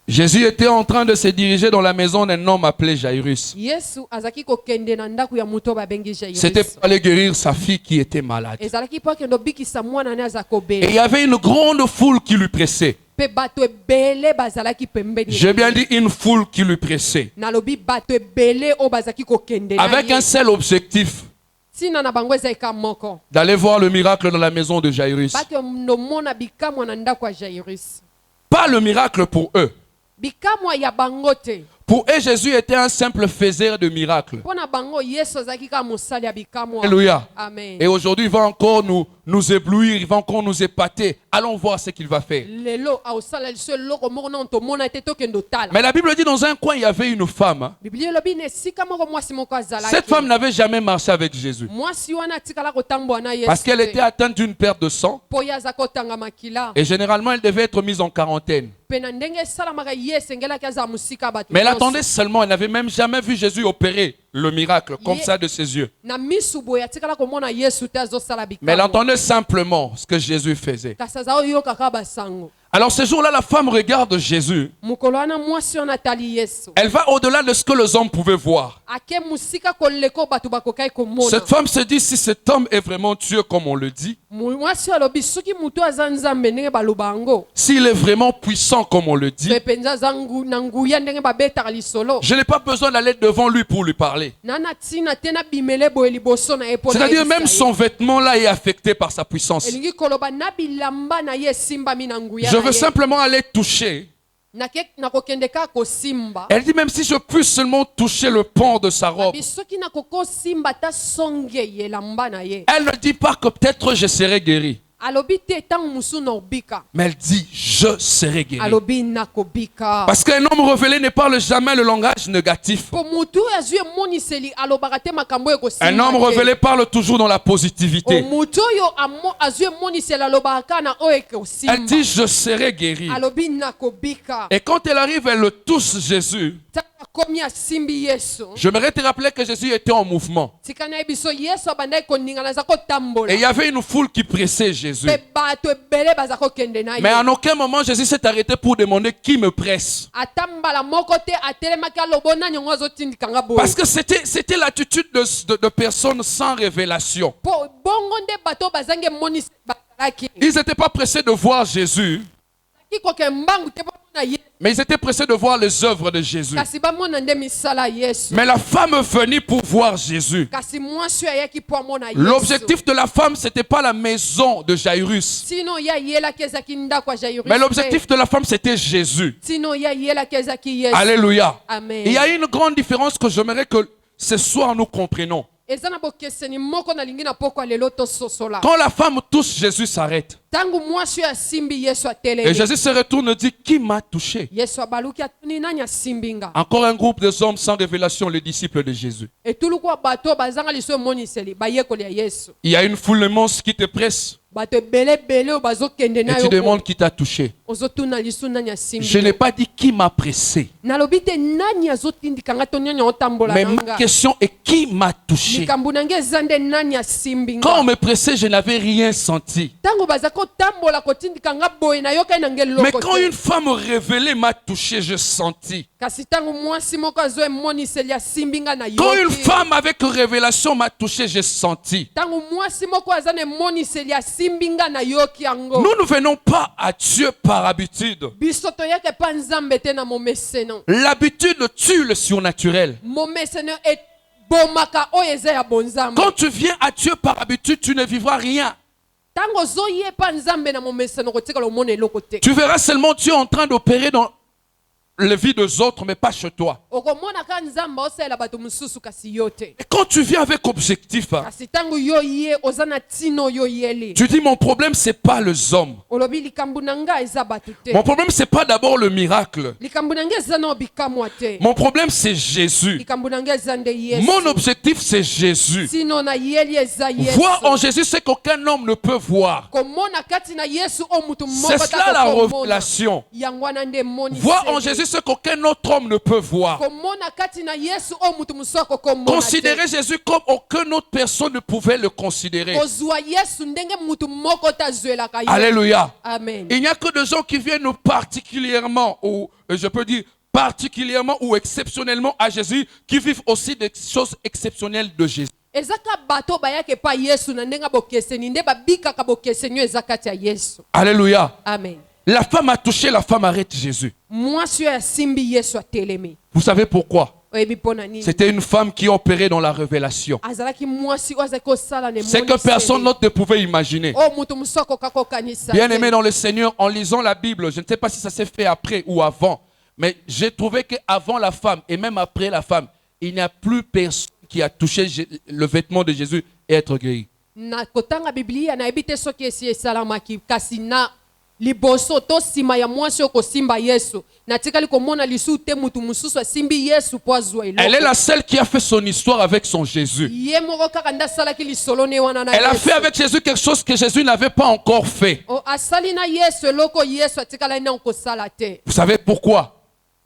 Jésus était en train de se diriger dans la maison d'un homme appelé Jairus. yesu azalaki kokende na ndako ya moto oyo babengi C'était jairus pour aller guérir sa fille qui était malade. ezalaki mpo akende obikisa mwana ne aza Et kobela il y avait une grande foule qui lui pressait. mpe bato ebele bazalaki pembeni na J'ai bien ye. dit une foule qui lui pressait. nalobi bato ebele oyo bazalaki kokende na Avec ye un seul objectif, ntina na bango eza eka moko d'aller voir le miracle dans la maison de Jairus. bato nomona bikamwa na ndako ya jairus Pas le miracle pour eux. bikamwa ya bango te Pour eux, Jésus était un simple faiseur de miracles. mpo na bango yesu azalaki kaka mosali ya bikamwa Alléluia. amen Et aujourd'hui, il va encore nous éblouir, il va encore nous épater. Allons voir ce qu'il va faire. lelo aosala liso eloko moko nano tomona ete tokende otala Mais la Bible dit dans un coin, il y avait une femme. biblia elobi na esika moko mwasi moko Cette azalaki femme n'avait jamais marché avec Jésus. mwasi wana atikala kotambola na yesu Parce qu'elle te. était atteinte d'une perte de sang. mpo ye aza kotanga makila Et généralement, elle devait être mise en quarantaine. mpe na ndenge esalamaka ye esengelaki aza mosika ya bato Mais elle nyonso. attendait seulement, elle n'avait même jamais vu Jésus opérer le miracle comme ça de ses yeux. na misu boye atikala komona yesu te azosala Mais elle bikamwa entendait simplement ce que Jésus faisait. kasi aza oyokaka basango Alors ce jour-là, la femme regarde Jésus. mokolo wana mwasi wana atali yesu Elle va au-delà de ce que les hommes pouvaient voir. ake mosika koleka oyo bato bakokaki komona Cette femme se dit, si cet homme est vraiment Dieu comme on le dit, mwasi alobi soki moto aza nzambe ndenge baloba yango s'il est vraiment puissant comme on le dit, mpe mpenza aza na nguya ndenge babetaka lisolo je n'ai pas besoin d'aller devant lui pour lui parler. na na ntina te nabimele boye liboso na ye mpo C'est-à-dire nayebisa même ye. son vêtement là est affecté par sa puissance. elingi koloba na bilamba na ye esimbami na nguya Je na veux ye simplement aller toucher nakokende kaka kosimba Elle dit même si je puisse seulement toucher le pan de sa robe. abi soki nakokosimba ata songe ye elamba na ye Elle ne dit pas que peut-être je serai guéri. alobi te ntango mosusu na obika Mais elle dit je serai guéri. alobi nakobika Parce qu'un homme révélé ne parle jamais le langage négatif. po motu azwi emoniseli alobaka te makambo oyo Un homme ekosimba te révélé parle toujours dans la positivité. motu oyo azwi emoniseli alobaka kaka na oyo Elle ekosimba dit je serai guéri. alobi nakobika Et quand elle arrive, elle le touche Jésus. ntango akomi asimbi yesu J'aimerais te rappeler que Jésus était en mouvement. tika na ye biso yesu abandaki koningana aza kotambola Et il y avait une foule qui pressait Jésus. mpe bato ebele baza kokende na Mais ye en aucun moment Jésus s'est arrêté pour demander qui me presse. ata mbala moko te atelemaki alobo nani yango azotindikanga boye Parce que c'était l'attitude de personnes sans révélation. po bongo nde bato bazangi emonisi bazalaki Ils n'étaient pas pressés de voir Jésus, ki koke mbangu te bamona ye mais ils étaient pressés de voir les œuvres de Jésus. kasi bamona nde misala ya yesu Mais la femme venue pour voir Jésus. kasi mwasi oyo ayaki mpo amona yesu L'objectif de la femme, ce n'était pas la maison de Jairus. sino ye ayelaki ezaki ndako ya jairus Mais l'objectif de la femme, c'était Jésus. sino ye ayelaki ezaki yesu Alléluia. amen Il y a une grande différence que j'aimerais que ce soir nous comprenions. eza na bokeseni moko nalingi na pokwa lelo tososola Quand la femme touche, Jésus s'arrête. ntango mwasi oyo asimbi yesu Et atelemi Jésus se retourne et dit, qui m'a touché? yesu abaluki atuni nani asimbi nga Encore un groupe de hommes sans révélation, les disciples de Jésus. etuluku ya bato oyo bazanga liso emoniseli bayekoli ya yesu Il y a une foule immense qui te presse bato ebelebele oyo bazokende et na tu yo demandes qui t'a touché. ozotuna lisu nani Je asimbi n'ai pas dit qui m'a pressé. nalobi te nani azotindikanga to nani otambola Mais na ma nga question est qui m'a touché? likambo na ngai eza nde nani asimbi Quand on nga me pressait, je n'avais rien senti. ntango baza kotambola kotindikanga boye nayokai na ngai Mais eloko quand te une femme révélée m'a touché, je sentis. kasi ntango mwasi moko azwa emoniseli asimbi nga na Quand une yoki femme avec révélation m'a touché, j'ai senti. ntango mwasi moko aza na emoniseli asimbi nga na yoki yango Nous ne venons pas à Dieu par habitude. biso toyaka epa nzambe te na momeseno L'habitude tue le surnaturel. momeseno ebomaka oyo eza ya bonzambe Quand tu viens à Dieu par habitude, tu ne vivras rien. ntango ozoyepa nzambe na momeseno kotikala omona eloko te Tu verras seulement Dieu en train d'opérer dans la vie des autres, mais pas chez toi. okomonaka nzambe osalela bato mosusu kasi yo te Et quand tu viens avec objectif, hein, kasi ntango yo ye oza na ntina oyo yeli tu dis mon problème, c'est pas les hommes. olobi likambo na ngai eza bato te Mon problème, c'est pas d'abord le miracle. likambo na ngai eza na bikamwa te Mon problème, c'est Jésus. likambo na ngai eza nde yesu Mon objectif, c'est Jésus. sino na yeli eza Voir en yesu Jésus ce qu'aucun homme ne peut voir. komona kati na yesu o mutu C'est moko cela la komona révélation. yango wana nde Voir en Jésus ce qu'aucun autre homme ne peut voir. komona kati na yesu o mutu mosusu akokomona Considérer Jésus comme aucune autre personne ne pouvait le considérer. kozwa yesu ndenge mutu moko tazwelaka ye Alléluia. amen Il n'y a que des gens qui viennent particulièrement, ou je peux dire particulièrement ou exceptionnellement à Jésus, qui vivent aussi des choses exceptionnelles de Jésus. ezaka bato bayaka epa yesu na ndenge bokeseni nde babikaka bokeseni oyo eza kati ya yesu Alléluia. amen La femme a touché, la femme arrête Jésus. mwasi oyo asimbi yesu atelemi Vous savez pourquoi? oyebi mpo na nini C'était une femme qui opérait dans la révélation. azalaki mwasi oyo azalaki kosala na C'est que personne d'autre ne pouvait imaginer. oyo mutu mosusu akoka kokanisa Bien te. aimé dans le Seigneur, en lisant la Bible, je ne sais pas si ça s'est fait après ou avant, mais j'ai trouvé qu'avant la femme et même après la femme, il n'y a plus personne qui a touché le vêtement de Jésus et être guéri. na kotanga biblia nayebi te soki esi esalamaki kasi na liboso to nsima ya mwasi oyo kosimba yesu natikali komona lisusu te mutu mosusu asimbi yesu mpo azwa Elle est eloko la seule qui a fait son histoire avec son Jésus. ye moko kaka nde asalaki lisolo ne wana na Elle a yesu fait avec Jésus quelque chose que Jésus n'avait pas encore fait. asali na yesu eloko oyo yesu atikala nde kosala te Vous savez pourquoi?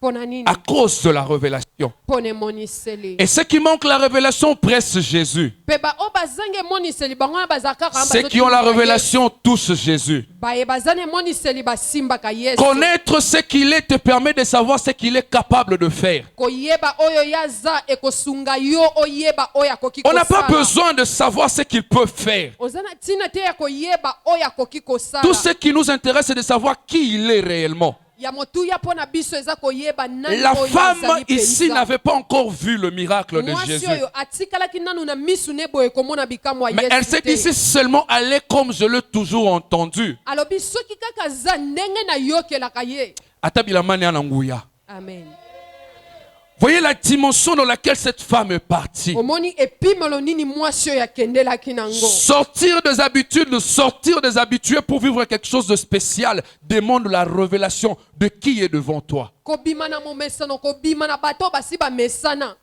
mpo na nini À cause de la révélation. mpo na emoniseli Et ceux qui manquent la révélation pressent Jésus. mpe oyo bazanga emoniseli bango wana bazala kaka Ceux qui ont la révélation touchent Jésus. baye baza na emoniseli basimbaka yesu Connaître ce qu'il est te permet de savoir ce qu'il est capable de faire. koyeba oyo ye aza ekosunga yo oyeba oyo akoki On n'a pas kosala besoin de savoir ce qu'il peut faire. oza na ntina te ya koyeba oyo akoki kosala Tout ce qui nous intéresse, c'est de savoir qui il est réellement. ya motuya mpo na biso eza koyeba nani La oyo femme azali ici penza. n'avait pas encore vu le miracle de mwasi Jésus. oyo atikalaki nanu na misu ne boye komona bikamwa ya Mais elle yesu s'est dit, si te seulement aller comme je l'ai toujours entendu. alobi soki kaka aza ndenge nayokelaka ye atabilamani ananguya. Amen. Voyez la dimension dans laquelle cette femme est partie. Omoni epimelo nini mwasi oyo akendelaki nango. Sortir des habitudes, sortir des habitués pour vivre quelque chose de spécial demande la révélation de qui est devant toi. Kobima na momesano, kobima na bato basi ba mesana.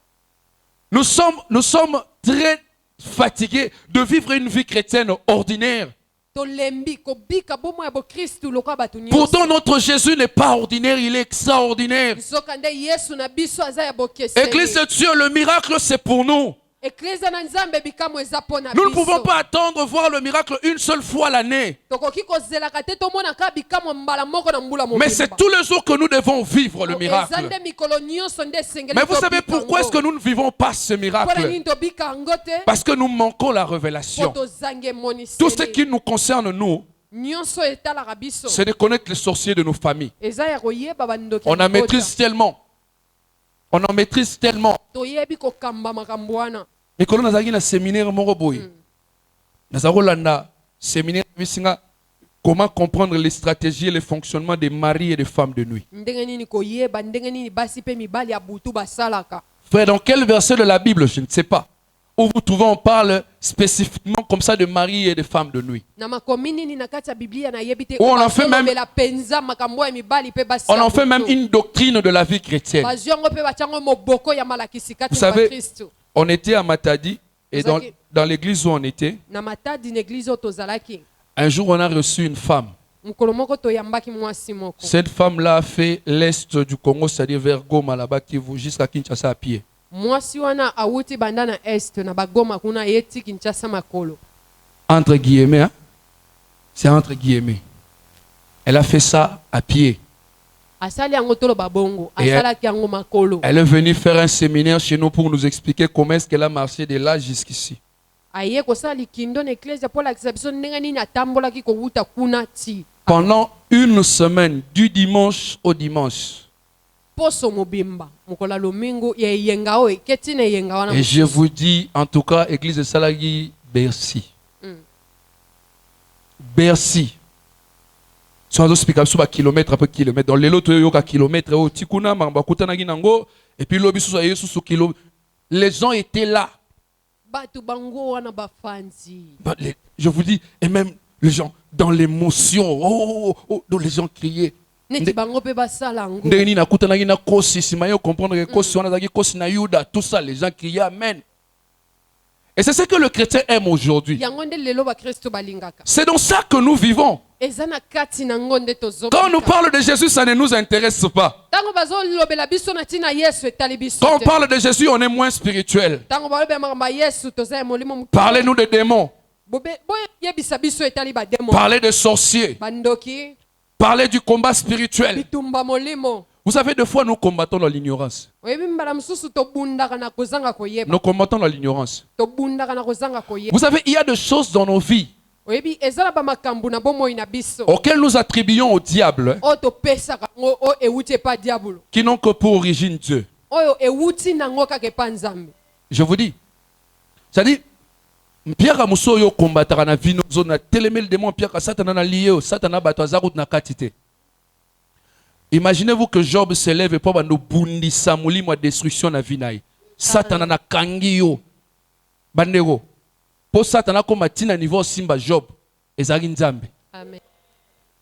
Nous sommes très fatigués de vivre une vie chrétienne ordinaire. Tolembi kobika bomo ya bo Kristu lokwa batu nyonso. Pourtant notre Jésus n'est pas ordinaire, il est extraordinaire. Nzokande Yesu na biso aza ya bokeseni. Église de Dieu, le miracle c'est pour nous. Eklezia na Nzambe bikamwe eza pona biso. Nous ne pouvons pas attendre voir le miracle une seule fois l'année. Tokoki kozelaka te tomona ka bikamwe mbala moko na mbula mobimba. Mais c'est tous les jours que nous devons vivre le miracle. Ezande mikolo nyonso nde sengeli. Mais vous savez pourquoi est-ce que nous ne vivons pas ce miracle? Parce que nous manquons la révélation. Tout ce qui nous concerne, nous, c'est de connaître les sorciers de nos familles. On en maîtrise tellement. On en maîtrise tellement. Mais quand on a un séminaire, séminaire, comment comprendre les stratégies et les fonctionnements des maris et des femmes de nuit. Frère, dans quel verset de la Bible, je ne sais pas, où vous trouvez, on parle spécifiquement comme ça de maris et de femmes de nuit. Où on en fait même une doctrine de la vie chrétienne. Vous savez, on était à Matadi et dans l'église où on était, un jour on a reçu une femme. Cette femme-là a fait l'est du Congo, c'est-à-dire vers Goma, là-bas, jusqu'à Kinshasa à pied. Entre guillemets, hein? C'est entre guillemets. Elle a fait ça à pied. Et elle est venue faire un séminaire chez nous pour nous expliquer comment est-ce qu'elle a marché de là jusqu'ici. Pendant une semaine, du dimanche au dimanche. Et je vous dis, en tout cas, Église de Salagi, Bercy. Bercy. Kilomètre après kilomètre. Dans les lots, il y a kilomètre. Et puis, les gens étaient là. Je vous dis, et même les gens, dans l'émotion, les gens criaient. Tout ça, les gens criaient Amen. Et c'est ce que le chrétien aime aujourd'hui. C'est dans ça que nous vivons. Quand on nous parle de Jésus, ça ne nous intéresse pas. Quand on parle de Jésus, on est moins spirituel. Parlez-nous des démons. Parlez des sorciers. Parlez du combat spirituel. Vous savez, des fois, nous combattons dans l'ignorance. Nous combattons dans l'ignorance. Vous savez, il y a des choses dans nos vies auxquelles nous attribuons au diable qui n'ont que pour origine Dieu. Je vous dis, c'est-à-dire, Pierre Musoyo combattra na vie nous on a télémé le démon Pierre Satan na lié Satan bato azarut na katité. Imaginez-vous que Job se lève et pour nous bundisa mulimo destruction na vie naï. Satan na kangiyo bandego. Pour Satan comme matina niveau simba Job ezali nzambe. Amen.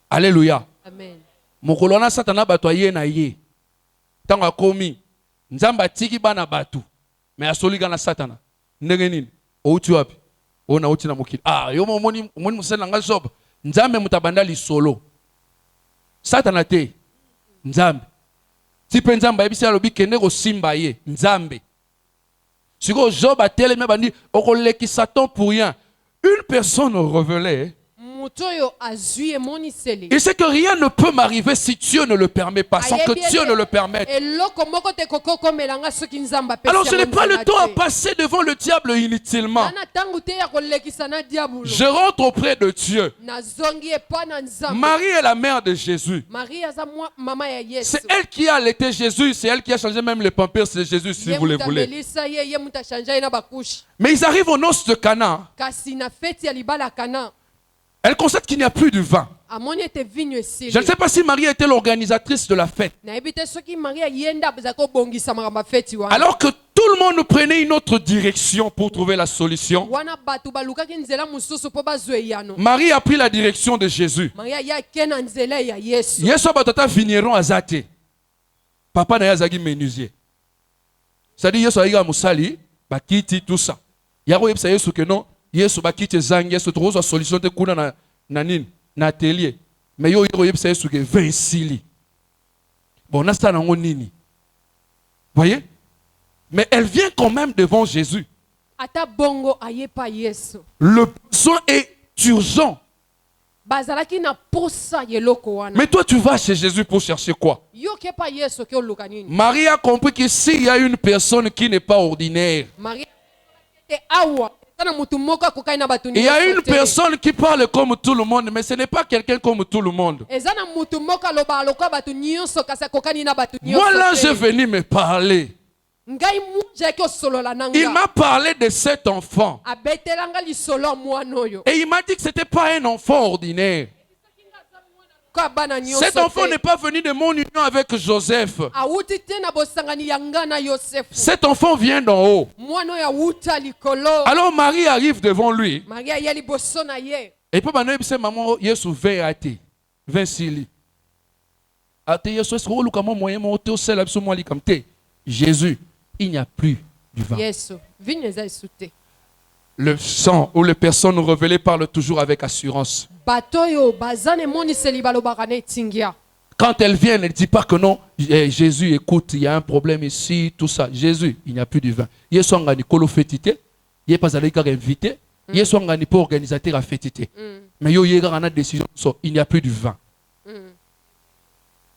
Alléluia. Amen. Mokolona Satan bato yé na yé. Tanga komi nzamba tiki bana batu. Mais asoliga na Satan. Ndenge nini? Outi wapi? Ona uti na mukili. Yo moni musena nga Job. Nzambe mutabanda li solo. Satana te. Nzambe. Si pe nzambe ebisi alobi kende ko simba ye. Nzambe. Siko Job a teleme bandi okoleki Satan pour rien. Une personne révélée. Il sait que rien ne peut m'arriver si Dieu ne le permet pas, sans que Dieu ne le permette. Alors je n'ai pas le temps à passer devant le diable inutilement. Je rentre auprès de Dieu. Marie est la mère de Jésus. C'est elle qui a allaité Jésus, c'est elle qui a changé même les pampers de Jésus si vous le voulez. Mais ils arrivent aux noces de Cana. Elle constate qu'il n'y a plus de vin. amoni ete vinyo esili. Je ne sais pas si Marie était l'organisatrice de la fête. nayebi te soki maria yenda abuzalaki kobongisa makambo feti wana. Alors que tout le monde prenait une autre direction pour trouver la solution, wana bato balukaki nzela mosusu mpo bazwa eyano. Marie a pris la direction de Jésus. maria ye ake na nzela ya yesu. Yesu batata vigneron azate. Papa na yazaki menuisier. C'est-à-dire Yesu aïga musali, bakiti tout ça. Yako yebisa Yesu que non, Yesu bakiti zangi, Yesu trouve sa solution te kuna na nini, na atelier. Mais yo yebisa Yesu que vinsili. Bon, na sta nango nini. Voyez? Mais elle vient quand même devant Jésus. ata bongo aye pa yesu. Le besoin est urgent. bazalaki na posa yeloko wana. Mais toi, tu vas chez Jésus pour chercher quoi? yo ke pa yesu ke oluka nini. Marie a compris que s'il y a une personne qui n'est pas ordinaire, maria te awa kana mutu moko akokai na bato il y a nyonso une te. personne qui parle comme tout le monde, mais ce n'est pas quelqu'un comme tout le monde. eza na mutu moko aloba aloka bato nyonso kasi akokani na bato Moi, là, nyonso je te. venu me parler. ngai mujaki osolola na Il nga. m'a parlé de cet enfant. abetelanga lisolo ya mwana oyo. Et il m'a dit que ce n'était pas un enfant ordinaire. Ka bana nyonso Cet enfant te. n'est pas venu de mon union avec Joseph. awuti te na bosangani ya nga na yosefu. Cet enfant vient d'en haut. mwana oyo awuta likolo. Alors Marie arrive devant lui. maria ye liboso na ye. Et puis maintenant, il dit, maman, Yesu veille à te. Vinsili. Ate Yesu, est-ce que vous avez moyen de au sel absolument comme te? Jésus, il n'y a plus du vin. yesu vinyo eza esu te. Le sang ou les personnes révélées parlent toujours avec assurance. bato oyo baza na emoniseli balobaka na etingia. Quand elles viennent, elles ne disent pas que non, Jésus, écoute, il y a un problème ici, tout ça. Jésus, il n'y a plus de vin. Yesu angani kolo fetité, il pas allé invité, Yesu angani pour organisateur à fetité. Mais yo yega ana décision, il n'y a plus de vin.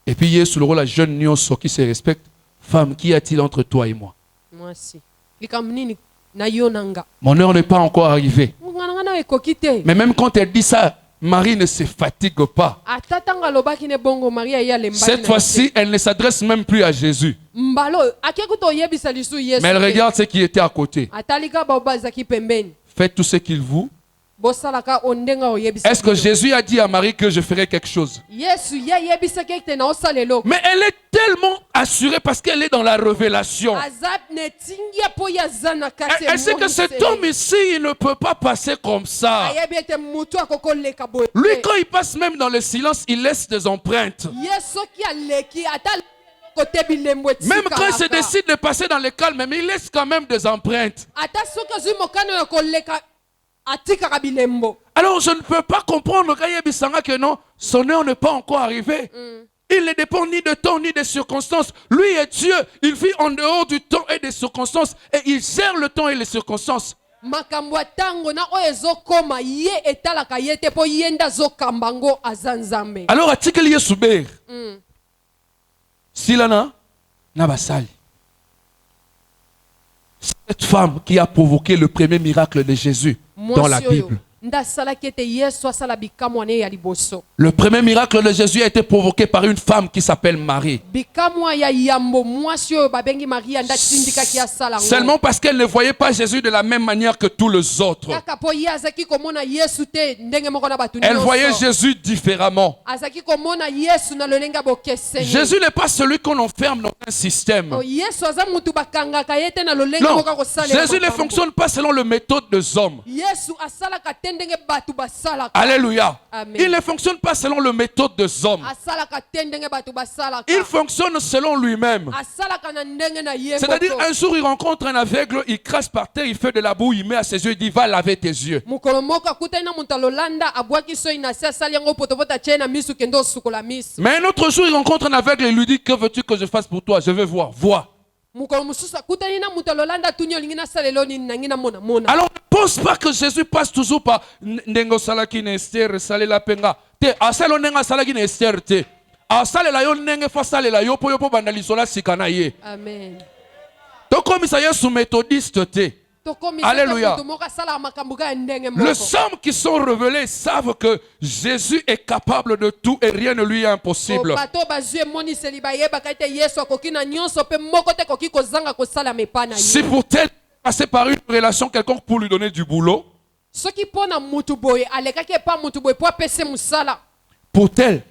Et puis Yesu le rôle la jeune nyonso qui se respecte, femme, qu'y a-t-il entre toi et moi? mwasi likambo nini na yo na nga. Mon heure n'est pas encore arrivée. ngana nga na ekoki te. Mais même quand elle dit ça, Marie ne se fatigue pas. ata ntango alobaki ne bongo maria ye alembaki na Cette ye fois-ci, elle ne s'adresse même plus à Jésus. te. mbala oyo akei kuta oyebisa lisu yesu Mais elle te. regarde ce qui était à côté. atalika bao bazalaki pembeni. Faites tout ce qu'il vous. bosalaka ondenga oyebisa. Est-ce que Jésus a dit à Marie que je ferai quelque chose? yesu ye ayebisaki ete na osala eloko. Mais elle est tellement assurée parce qu'elle est dans la révélation. aza netingia mpo ye aza na kati ya Elle sait que cet homme ici, il ne peut pas passer comme ça. ayebi ete mutu akokoleka boye te. Lui, quand il passe même dans le silence, il laisse des empreintes. ye soki aleki ata kote bilembo Même quand il se etikalaka. décide de passer dans le calme, mais il laisse quand même des empreintes. ata soki azwi mokano ya koleka atikaka bilembo. Alors je ne peux pas comprendre Bisanga que non, son heure n'est pas encore arrivée. Il ne dépend ni de temps ni des circonstances. Lui est Dieu. Il vit en dehors du temps et des circonstances. Et il gère le temps et les circonstances. makambo ya ntango na oyo ezokoma ye etalaka ye te mpo ye nde azokamba ngo aza nzambe. Alors article Yesuber. Silana Nabasali. Cette femme qui a provoqué le premier miracle de Jésus dans la mwasi oyo Bible. nde asalaki ete yesu asala bikamwa ne ya liboso. Le premier miracle de Jésus a été provoqué par une femme qui s'appelle Marie. bikamwa ya yambo mwasi oyo babengi maria nde atindikaki asala ngo. Seulement parce qu'elle ne voyait pas Jésus de la même manière que tous les autres. kaka mpo ye azalaki komona yesu te ndenge moko na bato Elle voyait nyonso. Jésus différemment. azalaki komona yesu na lolenge ya bokeseni. Jésus n'est pas celui qu'on enferme dans un système. Oh, yesu aza mutu bakangaka ye te na lolenge Non, moko akosalela Jésus ne makambo. fonctionne pas selon le méthode des hommes. yesu asalaka te ndenge bato basalaka. Alléluia. Amen. Il ne fonctionne pas selon le méthode des hommes. asalaka te ndenge bato basalaka. Il fonctionne selon lui-même. asalaka na ndenge na ye C'est-à-dire, moko. un jour, il rencontre un aveugle, il crache par terre, il fait de la boue, il met à ses yeux, il dit, va laver tes yeux. mokolo moko akutani na moto alolanda abwaki soi na se asali yango potopoto atie na misu kende osukola misu. Mais un autre jour, il rencontre un aveugle et il lui dit, que veux-tu que je fasse pour toi? Je veux voir. Vois. mokolo mosusu akutani na moto alolanda atuni olingi nasalela nini nangi namona mona. Alors ne pense pas que Jésus passe toujours par Ndengo Salaki ne Esther, Salela Penga. Te, asalo nenga salaki ne Esther te. Asalela yo nenge fa salela yo po bandalisola sikana ye. amen. To komisa Yesu méthodiste te. Alléluia. moto moko asalaka makambo kaka ya ndenge Les moko. hommes qui sont révélés savent que Jésus est capable de tout et rien ne lui est impossible. bato bazwi emoniseli bayebaka ete yesu akoki na nyonso mpe moko te koki kozanga kosalama epai na Si ye. pour tel passer par une relation quelconque pour lui donner du boulot, soki mpo na mutu boye alekaki epai mutu boye mpo apese mosala. pour tel.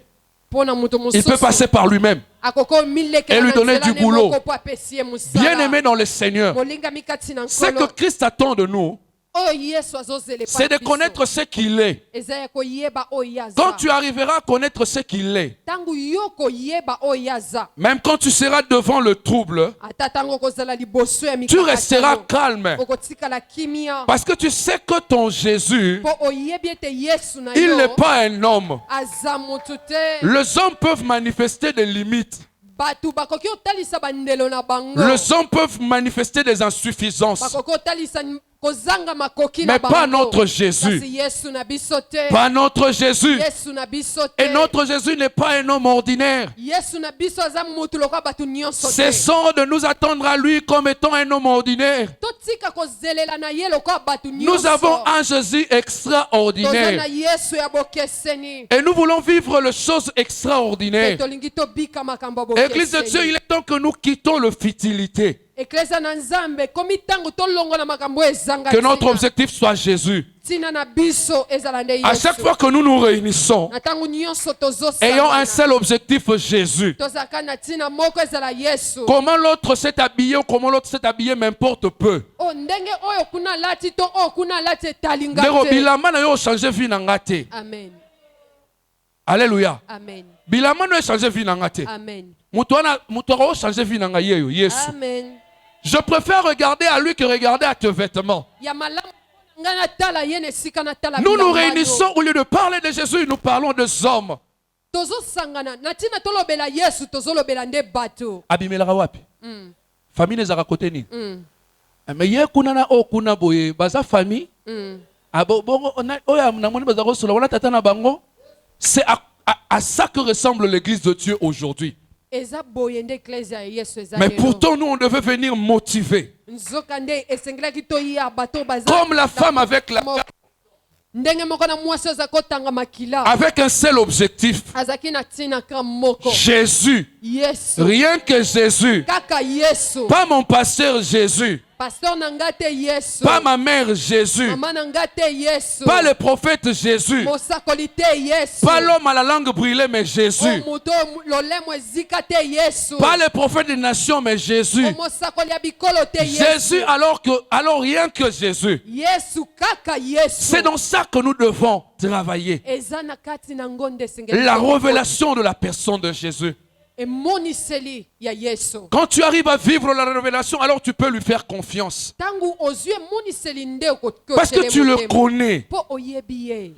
Il peut passer par lui-même et lui donner du boulot. Bien-aimé dans le Seigneur, ce que Christ attend de nous, c'est de connaître ce qu'il est. Quand tu arriveras à connaître ce qu'il est, même quand tu seras devant le trouble, tu resteras calme. Parce que tu sais que ton Jésus, il n'est pas un homme. Les hommes peuvent manifester des limites. Les hommes peuvent manifester des insuffisances. Mais pas notre Jésus. Pas notre Jésus. Et notre Jésus n'est pas un homme ordinaire. Cessons de nous attendre à lui comme étant un homme ordinaire. Nous avons un Jésus extraordinaire. Et nous voulons vivre les choses extraordinaires. Église de Dieu, il est temps que nous quittons le futilité. Que notre objectif soit Jésus. À chaque fois que nous nous réunissons, ayons un seul objectif, Jésus. Comment l'autre s'est habillé ou comment l'autre s'est habillé m'importe peu. Amen. Alléluia. Amen. Bilama changé vie nangate. Amen. Mutoro changé vie nangaye Yesu. Amen. Je préfère regarder à lui que regarder à tes vêtements. Nous nous réunissons au lieu de parler de Jésus, nous parlons des hommes. Abimelaka wapi? Famille nezaka kote ni. Mais hier kunana o kuna boye baza famille. Bongo oya na moni baza ko solo wana tata na bango. C'est à ça que ressemble l'église de Dieu aujourd'hui. Mais pourtant, nous, on devait venir motiver. Comme la femme avec la... Avec un seul objectif. Jésus. Rien que Jésus. Pas mon pasteur Jésus. Pas ma mère Jésus. Pas le prophète Jésus. Pas l'homme à la langue brûlée mais Jésus. Pas le prophète des nations mais Jésus. Jésus alors rien que Jésus. C'est dans ça que nous devons travailler. La révélation de la personne de Jésus. Quand tu arrives à vivre la révélation, alors tu peux lui faire confiance. Parce que tu le connais.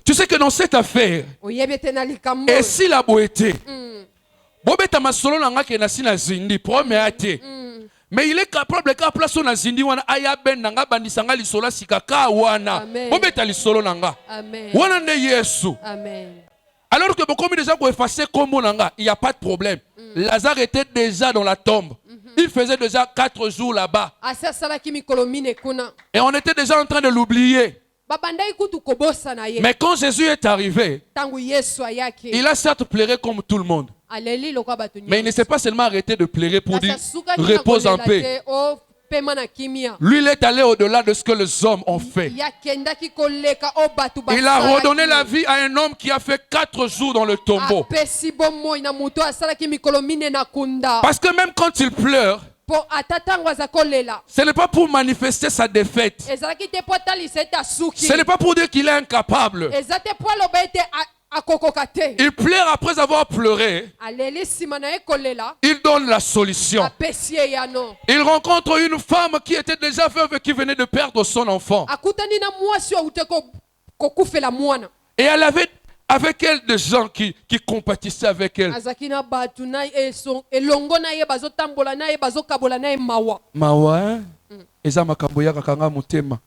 Tu sais que dans cette affaire, et si la beauté, mais il est capable de place na zindi wana aya ben nanga bandisanga lisola sikaka wana. Bobeta lisolo nanga. Wana nde Yesu. Amen. Alors que beaucoup déjà pour effacer comme nanga, il n'y a pas de problème. Lazare était déjà dans la tombe. Il faisait déjà 4 jours là-bas. Et on était déjà en train de l'oublier. Mais quand Jésus est arrivé, il a certes pleuré comme tout le monde. Mais il ne s'est pas seulement arrêté de pleurer pour dire repose en paix. Lui, il est allé au-delà de ce que les hommes ont fait. Il a redonné la vie à un homme qui a fait 4 jours dans le tombeau. Parce que même quand il pleure, ce n'est pas pour manifester sa défaite. Ce n'est pas pour dire qu'il est incapable. Il pleure après avoir pleuré. Il donne la solution. Il rencontre une femme qui était déjà veuve et qui venait de perdre son enfant. Et elle avait avec elle des gens qui compatissaient avec elle. Mawa, eza makambo ya kakanga mutema.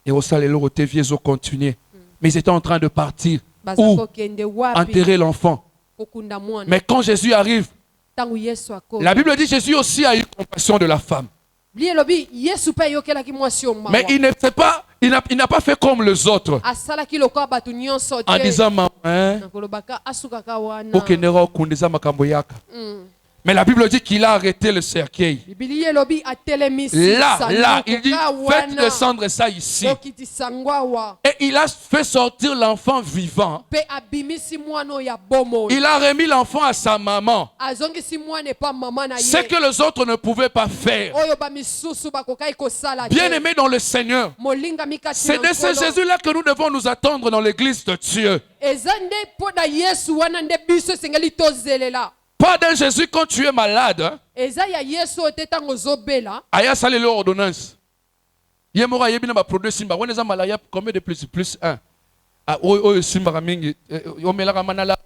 Et au salelo te viezo continuer. Mais ils étaient en train de partir. Où enterrer l'enfant. Mais quand Jésus arrive, la Bible dit que Jésus aussi a eu compassion de la femme. Mais il n'a pas fait comme les autres. En disant, Mais la Bible dit qu'il a arrêté le cercueil. Biblia elobi atelemisi Là, il dit, sanduku faites wana. descendre ça ici. Okitisa ngwawa. Et il a fait sortir l'enfant vivant. Pe abimisi mwana oyo ya bomoi. Il a remis l'enfant à sa maman. Azongisi mwana epa mama na Ce ye. que les autres ne pouvaient pas faire. Oyo bamisusu bakokai kosala te. Bien aimé dans le Seigneur, Molinga mikati c'est na de ce nkolo. Jésus-là que nous devons nous attendre dans l'église de Dieu. Eza nde mpo na Yesu wana nde biso esengeli tozelela. Pas d'un Jésus quand tu es malade. Hein? Eza ya Yesu oyo te ntango ozobela. Aya sali le ordonnance. Yemora yebina ba produit simba. Wone za malaya combien de plus 1. Ah oyo simba mingi. Omela manala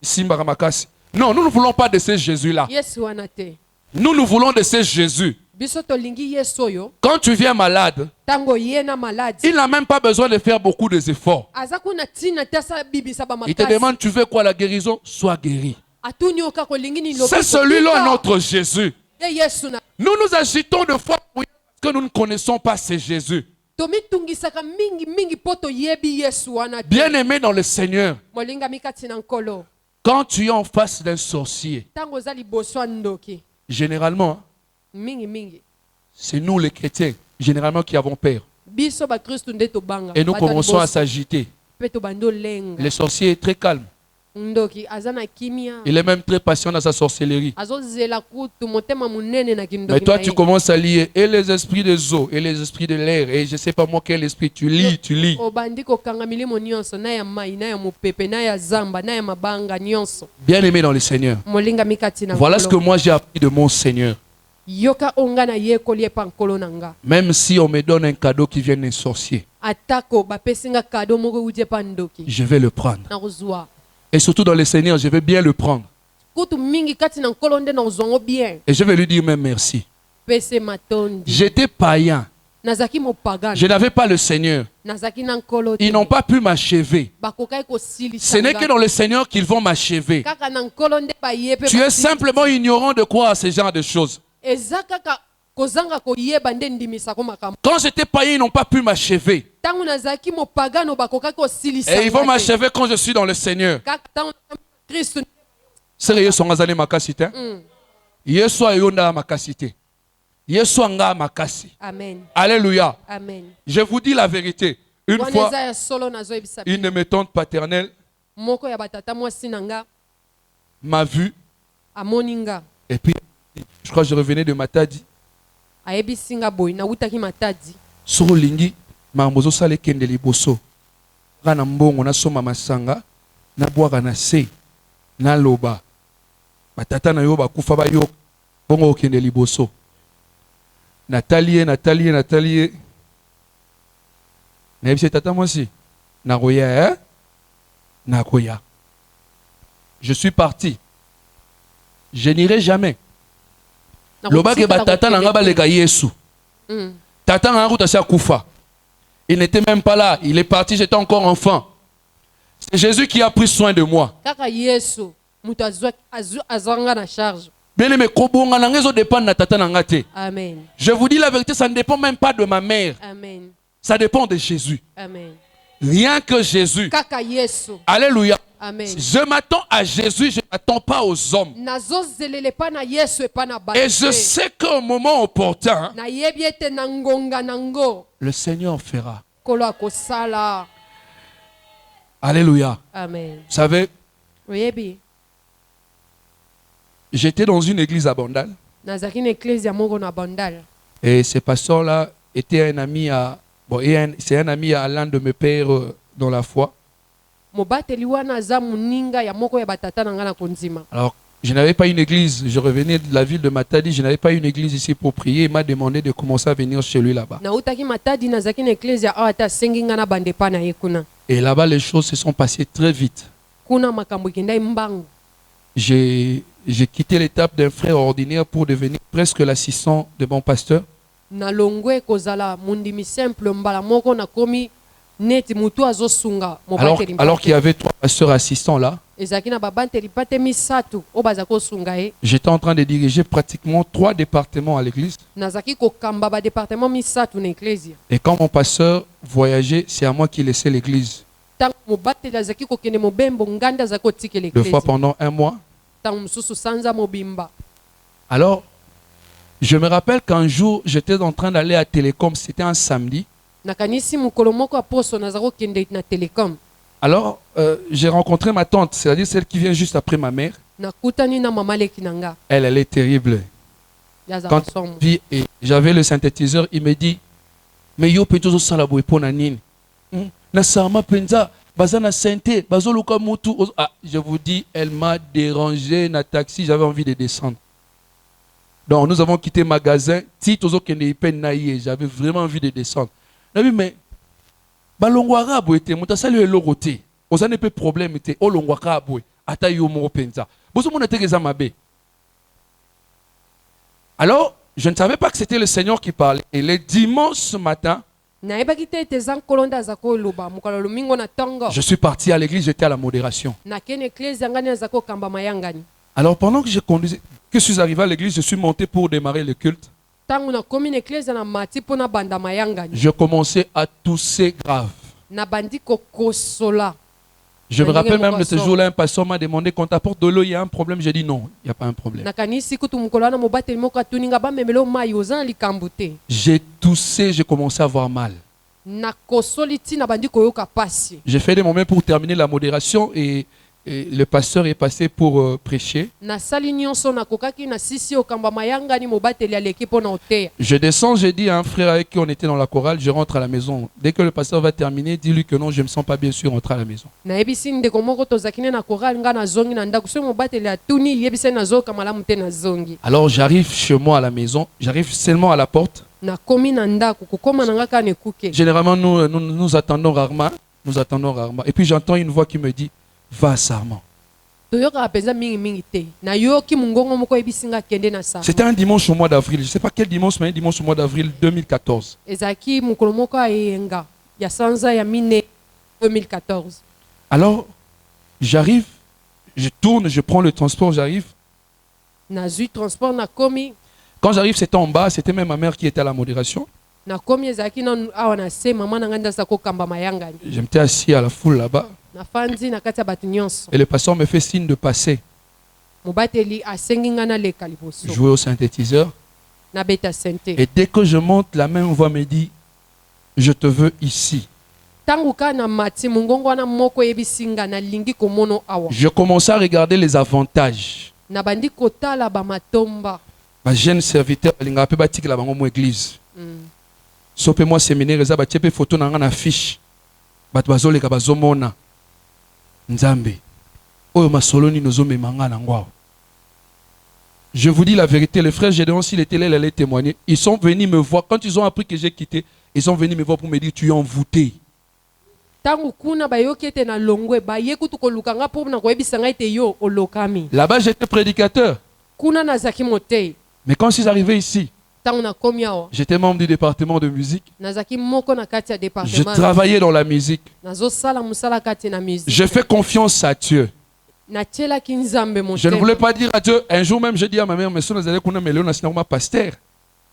simba makasi. Non, nous ne voulons pas de ce Jésus-là. Yesu wana te. Nous voulons de ce Jésus. Biso tolingi Yesu oyo. Quand tu viens malade, Tango ye na maladi. il n'a même pas besoin de faire beaucoup d'efforts. Aza kuna tina te asa bibisa ba Il te makasi. demande, tu veux quoi la guérison? Sois guéri. Atuni oka kolingi ni lobi. C'est celui-là notre Jésus. Ye Yesu na. Nous nous agitons de foi parce que nous ne connaissons pas ce Jésus. Tomitungisaka mingi poto yebi Yesu wana te. Bien-aimé dans le Seigneur, Molinga mikati na nkolo. quand tu es en face d'un sorcier, Tango za liboso ya ndoki. généralement, Mingi. c'est nous les chrétiens, généralement qui avons peur. Biso ba Kristo nde tobanga. Et nous Bata commençons à liboso. s'agiter. Pe tobando lenga. Le sorcier est très calme. Ndoki azana kimia. Il est même très patient dans sa sorcellerie. Azozela kutu motema munene na kindoki. Mais toi, na tu ye. commences à lire et les esprits des eaux et les esprits de l'air. Et je ne sais pas moi quel esprit. Tu lis. Obandi kokanga milimo nyonso na ya mai na ya mopepe na ya zamba na ya mabanga nyonso. Bien-aimé dans le Seigneur. Molinga mikati na Voilà ce que nkolo. moi j'ai appris de mon Seigneur. Yoka onga na yekoli epa nkolo nanga. Même si on me donne un cadeau qui vient d'un sorcier, Atako bapesinga kado moko uje pa ndoki. je vais le prendre. Na kozwa. Et surtout dans le Seigneur, je vais bien le prendre. Kutu mingi kati na nkolo nde na uzongo bien. Et je vais lui dire même merci. Pese matondi. J'étais païen. Nazaki mopagano. Je n'avais pas le Seigneur. Nazaki na nkolo te. Ils n'ont pas pu m'achever. Bakokai kosilisa. Ce n'est que dans le Seigneur qu'ils vont m'achever. Kaka na nkolo nde bayepe. Tu es simplement ignorant de croire à ce genre de choses. Eza kaka kozanga koyeba nde ndimisako makambo. Quand j'étais païen, ils n'ont pas pu m'achever. Tango nazaki mopagano bakokai kosilisa. Et ils vont m'achever quand je suis dans le Seigneur. Kaka tango Kristo. Sérieux, son azali makasite. Yesu ayonda makasite. Yesu anga makasi. Amen. Alléluia. Amen. Je vous dis la vérité. Une Wana fois, eza ya solo nazoyebisa une de mes tantes paternelles moko ya batata mwasi na nga m'a vu. amoni nga Et puis, je crois que je revenais de Matadi. ayebisi nga boye nawutaki Matadi. Soro lingi, mambozo sale kende liboso. Rana mbongo na soma masanga, na boaka na se, na loba. Batata na yo bakufa ba yo, bongo kende liboso. Natalie. Nebise tata mwasi. Nakoya, hein? Nakoya. Je suis parti. Je n'irai jamais. Loba ke batata na nga baleka Yesu. Tata na nga ta kufa. Il n'était même pas là. Il est parti, j'étais encore enfant. C'est Jésus qui a pris soin de moi. Kaka Yesu mutu azwanga na charge. Bien aimé, kobonga na ngezo dépend na tata na nga te. Amen. Je vous dis la vérité, ça ne dépend même pas de ma mère. Amen. Ça dépend de Jésus. Amen. Rien que Jésus. Kaka Yesu. Alléluia. Amen. Je m'attends à Jésus, je ne m'attends pas aux hommes. Nazozelele pa na Yesu epa na bato. Et je sais qu'au moment opportun, nayebi ete na ngonga nango le Seigneur fera. kolo akosala. Alléluia. Amen. Vous savez, Oyebi j'étais dans une église à Bandal. nazaki na église ya moko na Bandal. Et ce pasteur-là était un ami à... Bon, c'est un ami à l'un de mes pères dans la foi. Mobateli wana aza muninga ya moko ya batata na nga na konzima. Alors, je n'avais pas une église. Je revenais de la ville de Matadi. Je n'avais pas une église ici pour prier. Il m'a demandé de commencer à venir chez lui là-bas. Nautaki Matadi nazaki na église ya ata sengi nga na bande pa na ye kuna. Et là-bas, les choses se sont passées très vite. Kuna makambo ekendai mbangu. J'ai quitté l'étape d'un frère ordinaire pour devenir presque l'assistant de mon pasteur. Na longwe kozala mundimi simple mbala moko na komi neti mutu azosunga mobateli. Alors qu'il y avait 3 pasteurs assistants là, ezaki na babanteli pate misatu o baza kosunga ye. j'étais en train de diriger pratiquement 3 départements à l'église. Nazaki kokamba ba département misatu na église. Et quand mon pasteur voyageait, c'est à moi qui laissais l'église. Tango mobateli azaki kokende mobembo nganda za kotikela 2 église. fois pendant 1 mois. Tango mususu sanza mobimba. Alors, je me rappelle qu'un jour, j'étais en train d'aller à Télécom, c'était un samedi. nakanisi mokolo moko ya poso naza kokende na telecom Alors, j'ai rencontré ma tante, c'est-à-dire celle qui vient juste après ma mère. nakutani na mama leki na nga Elle est terrible. yaza Quand kosomo j'avais le synthétiseur, il me dit, mais yo peut-être sala boepo na nini? Na sama penza, baza na synthé, bazo luka mutu. Ah, je vous dis, elle m'a dérangé na taxi, j'avais envie de descendre. Donc nous avons quitté le magasin, j'avais vraiment envie de descendre. Mais balongwara boete, mutasali elorote. Oza ne peut problème te, olongwaka boe, ata yo mo penza. Bozo mona tegeza mabe. Alors, je ne savais pas que c'était le Seigneur qui parlait. Et le dimanche matin, nayebaki te ete eza nkolo nde aza koloba mokolo lomingo na ntongo je suis parti à l'église, j'étais à la modération. nakende eklesi yanga nde aza kokamba mayangani Alors pendant que je conduisais, que je suis arrivé à l'église, je suis monté pour démarrer le culte. ntango nakomi na eklesi na mati mpo na banda mayangani Je commençais à tousser grave. nabandi kokosola Je me rappelle même de ce jour-là, un pasteur m'a demandé qu'on t'apporte de l'eau, il y a un problème. J'ai dit non, il n'y a pas un problème. nakanisi kutu mokolo wana mobateli moko atuninga bamemela mai oza na likambo te J'ai toussé, j'ai commencé à avoir mal. nakosoli ntina bandi koyoka pasi J'ai fait des moments pour terminer la modération et le pasteur est passé pour prêcher. nasali nyonso nakokaki nasisi okamba mayangani mobateli aleki mpo na oteya Je descends, j'ai dit à un frère avec qui on était dans la chorale, je rentre à la maison. Dès que le pasteur va terminer, dis-lui que non, je ne me sens pas bien sûr rentrer à la maison. nayebisi ndeko moko tozalaki ne na korali nga nazongi na ndako soki mobateli atuni yebisai nazoyoka malamu te nazongi Alors j'arrive chez moi à la maison, j'arrive seulement à la porte. nakomi na ndako kokóma na nga kaka na ekuke Généralement, nous attendons rarement. Nous attendons rarement. Et puis j'entends une voix qui me dit, va à Sarman. toyokaka mpenza mingimingi te nayoki mongongo moko oyebisi nga akende na sama C'était un dimanche au mois d'avril. Je ne sais pas quel dimanche, mais un dimanche au mois d'avril 2014. ezalaki mokolo moko ayenga ya sanza ya mine 2014 Alors, j'arrive, je tourne, je prends le transport, j'arrive. nazwi transport nakomi Quand j'arrive, c'était en bas, c'était même ma mère qui était à la modération. nakomi ezalaki nanu awa na se mama na ngai nde aza kokamba mayangani Je m'étais assis à la foule là-bas. nafandi na kati ya bato nyonso Et le pasteur me fait signe de passer. mobateli asengi ngai naleka liboso Jouer au synthétiseur. nabeta sente Et dès que je monte, la même voix me dit, je te veux ici. ntango kaka na mati mongongo wana moko oyebisi nga nalingi komona awa Je commençais à regarder les avantages. nabandi kotala bamatomba Ma jeune serviteur, alinga pe batik la bango mo église. Sope moi séminaire eza batie pe photo na nga na affiche. Bato bazoleka bazomona. Nzambe. Oyo masoloni nozome manga na ngwa. Je vous dis la vérité, les frères Gédéon, s'il était là, il allait témoigner. Ils sont venus me voir. Quand ils ont appris que j'ai quitté, ils sont venus me voir pour me dire, tu es envoûté. ntango kuna bayoki ete na longwe baye kutu koluka nga mpo na koyebisa ngai ete yo olokami Là-bas, j'étais prédicateur. kuna nazalaki motei Mais quand je suis arrivé ici, ntango nakomi awa j'étais membre du département de musique. nazalaki moko na kati ya Je département travaillais dans la musique. nazosala mosala kati na musique Je fais confiance à Dieu. natielaki nzambe Je ne voulais motema pas dire à Dieu. Un jour même, j'ai dit à ma mère, mais si nous allons qu'on a mêlé, on a un pasteur.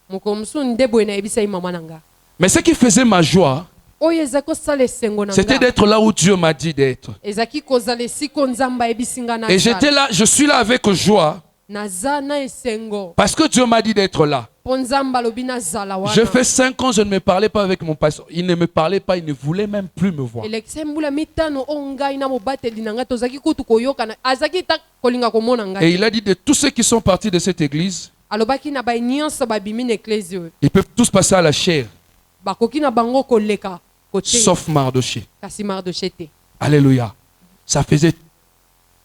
mokolo mosusu nde boye nayebisai mama na nga Mais ce qui faisait ma joie, oyo ezalaki kosala esengo na c'était nga d'être là où Dieu m'a dit d'être. ezalaki kozala esiko nzambe ayebisi nga Et j'étais là, je suis là avec joie, naza na esengo parce que Dieu m'a dit d'être là. mpo nzambe alobi nazala Je wana fais 5 ans, je ne me parlais pas avec mon pasteur. Il ne me parlait pas, il ne voulait même plus me voir. elekisa mbula mitano oyo ngai na mobateli na ngai tozalaki kutu koyokana azalaki ta kolinga komona Et ngai il a dit de tous ceux qui sont partis de cette église, alobaki na bai nyonso babimi na eklesi oyo ils peuvent tous passer à la chair, bakoki na bango koleka kote sauf Mardoché. kasi mardoche te Alléluia. Ça faisait,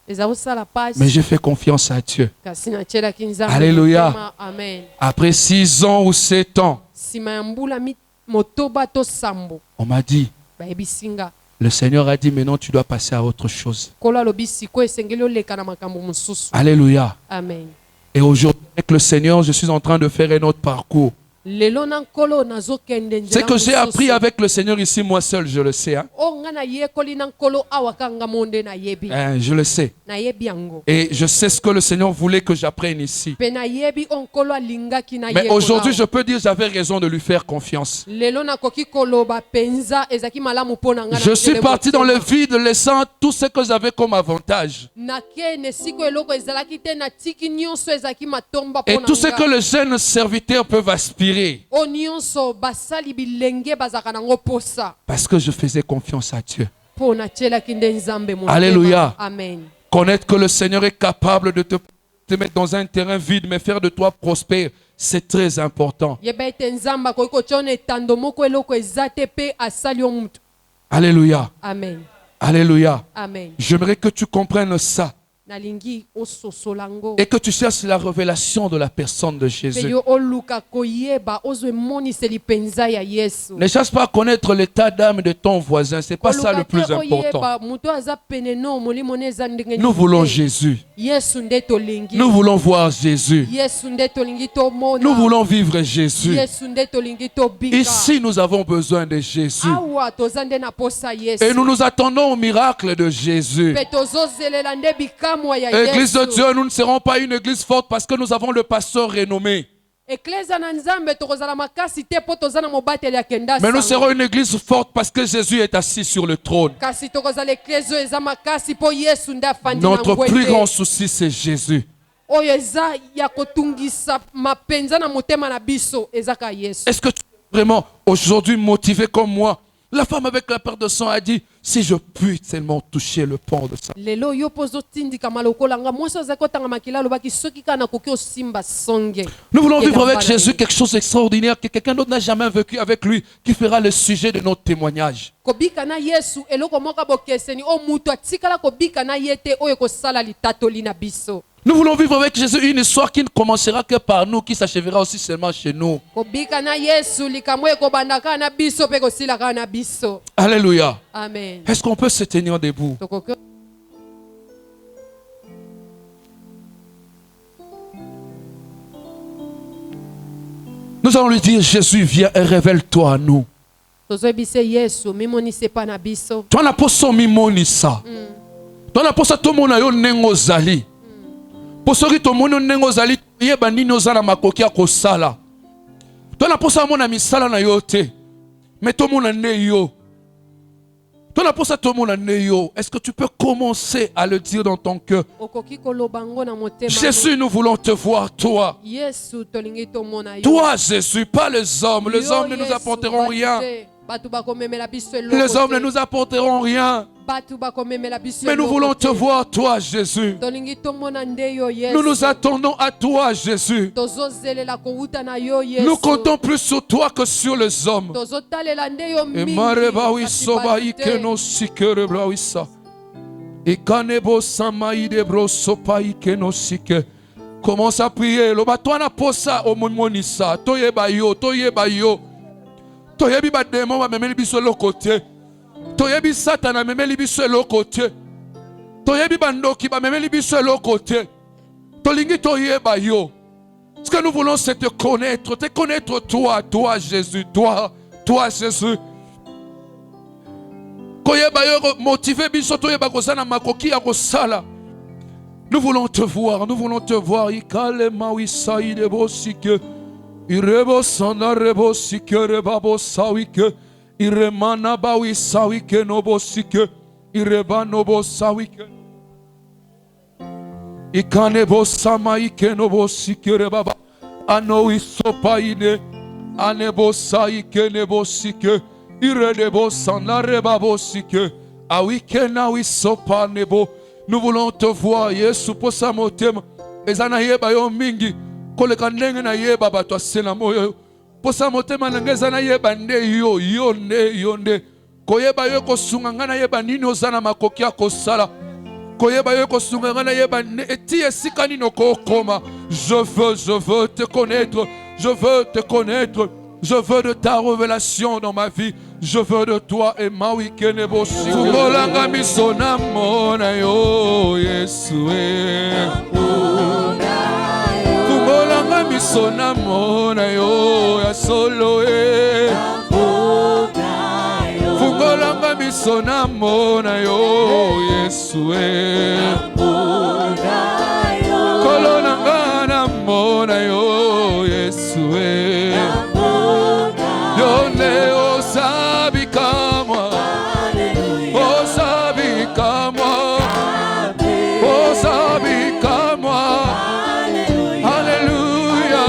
eza kosala pasi mais j'ai fait confiance à Dieu. kasi natielaki nzambe Alléluia. motema. Amen. Après 6 ans ou 7 ans, nsima ya mbula motoba to sambo on m'a dit, bayebisi nga le Seigneur a dit, maintenant tu dois passer à autre chose. nkolo alobi sikoyo esengeli oleka na makambo mosusu Alléluia. amen Et aujourd'hui, avec le Seigneur, je suis en train de faire un autre parcours. lelo na nkolo nazokende C'est nzela que j'ai appris mosusu. avec le Seigneur ici, moi seul, je le sais. Hein. O nga nayekoli na nkolo awa kanga monde nayebi. Je le sais. Nayebi yango. Et je sais ce que le Seigneur voulait que j'apprenne ici. Pe nayebi o nkolo alingaki na Mais yekola. aujourd'hui, je peux dire j'avais raison de lui faire confiance. Lelo nakoki koloba penza ezaki malamu mpona nga na Je suis nkele parti dans le motema. vide, laissant tout ce que j'avais comme avantage. Nakene siko eloko ezalaki te natiki nyonso ezalaki matomba Et mpona tout ce nga. que les jeunes serviteurs peuvent aspirer. O nyonso basali bilenge bazaka nango posa. Parce que je faisais confiance à Dieu. Mpo natielaki nde nzambe motema. Alléluia. Amen. Connaître que le Seigneur est capable de te mettre dans un terrain vide, mais faire de toi prospère, c'est très important. Yeba ete nzambe akoki kotia na etando moko eloko eza te mpe asali yo mutu. Alléluia. Amen. Alléluia. Amen. J'aimerais que tu comprennes ça Nalingi ososola ngo. et que tu cherches la révélation de la personne de Mpe Jésus. yo oluka koyeba ozwa emoniseli penza ya Yesu. Ne cherche pas à connaître l'état d'âme de ton voisin, c'est pas ça le plus important. Oyeba mutu aza pene no molimo ne eza ndenge Nous nini voulons te. Jésus. Yesu nde tolingi. Nous voulons voir Jésus. Yesu nde tolingi tomona. Nous voulons vivre Jésus. Yesu nde tolingi tobika. Ici, nous avons besoin de Jésus. Awa toza nde na posa Yesu. Et nous nous attendons au miracle de Jésus. Pe tozozelela nde bikamwa ya Église Yesu. de Dieu, nous ne serons pas une église forte parce que nous avons le pasteur renommé. Eklezia na nzambe tokozala makasi te po toza na mobateli akenda Mais nous sango. serons une église forte parce que Jésus est assis sur le trône. Kasi tokozala eklezia eza makasi po Yesu nde afandi na Notre ngwete. plus grand souci, c'est Jésus. Oyo eza ya kotungisa mapenza na motema na biso ezaka Yesu. Est-ce que tu es vraiment aujourd'hui motivé comme moi? La femme avec la perte de sang a dit, si je puis seulement toucher le pont de ça. Lelo yo pozo tindika malokola nga mwasi ozaki otanga makila alobaki soki kaka nakoki osimba songe. Nous voulons Et vivre avec d'emballer. Jésus quelque chose d'extraordinaire que quelqu'un d'autre n'a jamais vécu avec lui, qui fera le sujet de notre témoignage. Kobika na Yesu eloko moka bokeseni o mutu atikala kobika na yete oyo kosala litatoli na biso. Nous voulons vivre avec Jésus une histoire qui ne commencera que par nous, qui s'achèvera aussi seulement chez nous. Kobika na Yesu likamwe ekobandaka na biso pe kosilaka na biso. Alléluia. Amen. Est-ce qu'on peut se tenir debout? Tokoki Nous allons lui dire, Jésus, viens et révèle-toi à nous. tozoyebisa Yesu mimonise pa na biso. Toi, na poso mimonisa. Toi, na poso tomona yo nengo zali. Posoki tomona nengo zali, yeba nini ozana makoki ya kosala. Toi, na poso amona misala na yo te. Mais tomona ne yo. Toi, na poso tomona ne yo. Est-ce que tu peux commencer à le dire dans ton cœur? Okoki koloba ngo na motema. Jésus, nous voulons te voir, toi. Yesu tolingi tomona yo. Toi, Jésus, pas les hommes. Les Yo, hommes ne nous Yesu, apporteront rien. batu bakomemela biso eloko Les hommes te. ne nous apporteront rien. Batu bakomemela biso Mais nous eloko voulons te te. voir, toi, Jésus. Tolingi tomona nde yo Yesu. Nous nous attendons à toi, Jésus. tozozelela kouta na yo Yesu. Nous comptons plus sur toi que sur les hommes. Tozotalela nde yo Et mingi. marebawi kasi soba batu te. ikeno sikere blawisa. Et kanebo samaide bro sopa ikeno sike. Commence à prier. Loba toi na posa omonisa. Toyeba yo, toyeba yo. Toyebi ba démon ba memeli biso le côté. Toyebi Satan a memeli biso le côté. Toyebi bandoki ba memeli biso le côté. Tolingi toyeba yo. Ce que nous voulons, c'est te connaître toi, toi Jésus, toi Jésus. Koyeba yo motiver biso toyeba kozana makoki ya kosala. Nous voulons te voir. Ikale mawisa idebo sike. Irebo sana rebo sike rebabo sawike. Iremana bawi sawike nobo sike. Ireba nobo sawike. Ikane bo sama ike nobo sike rebaba. Ano isopa ine. Anebo saike nebo sike. Irebo sana rebabo sike. Awike na isopa nebo. Nous voulons te voir, Yesu, pour sa motema. Ezana yeba yo mingi. Koleka ndenge na yeba bato asena moyo. Pour sa motema na ngezana yeba nde yo nde. Koyeba yo kosunga ngana yeba nini ozana makoki ya kosala. Koyeba yo kosunga ngana yeba nde eti esika nini okokoma. Je veux te connaître. Je veux te connaître. Je veux de ta révélation dans ma vie. Je veux de toi et ma week-end est beau. Fumolanga misona mona yo Yesu. Fumolanga miso na mona yo ya solo fungolanga miso na mona yo Yesu kolonanga na mona yo Yesu yone osabi kamwa osabi kamwa osabi kamwa haleluya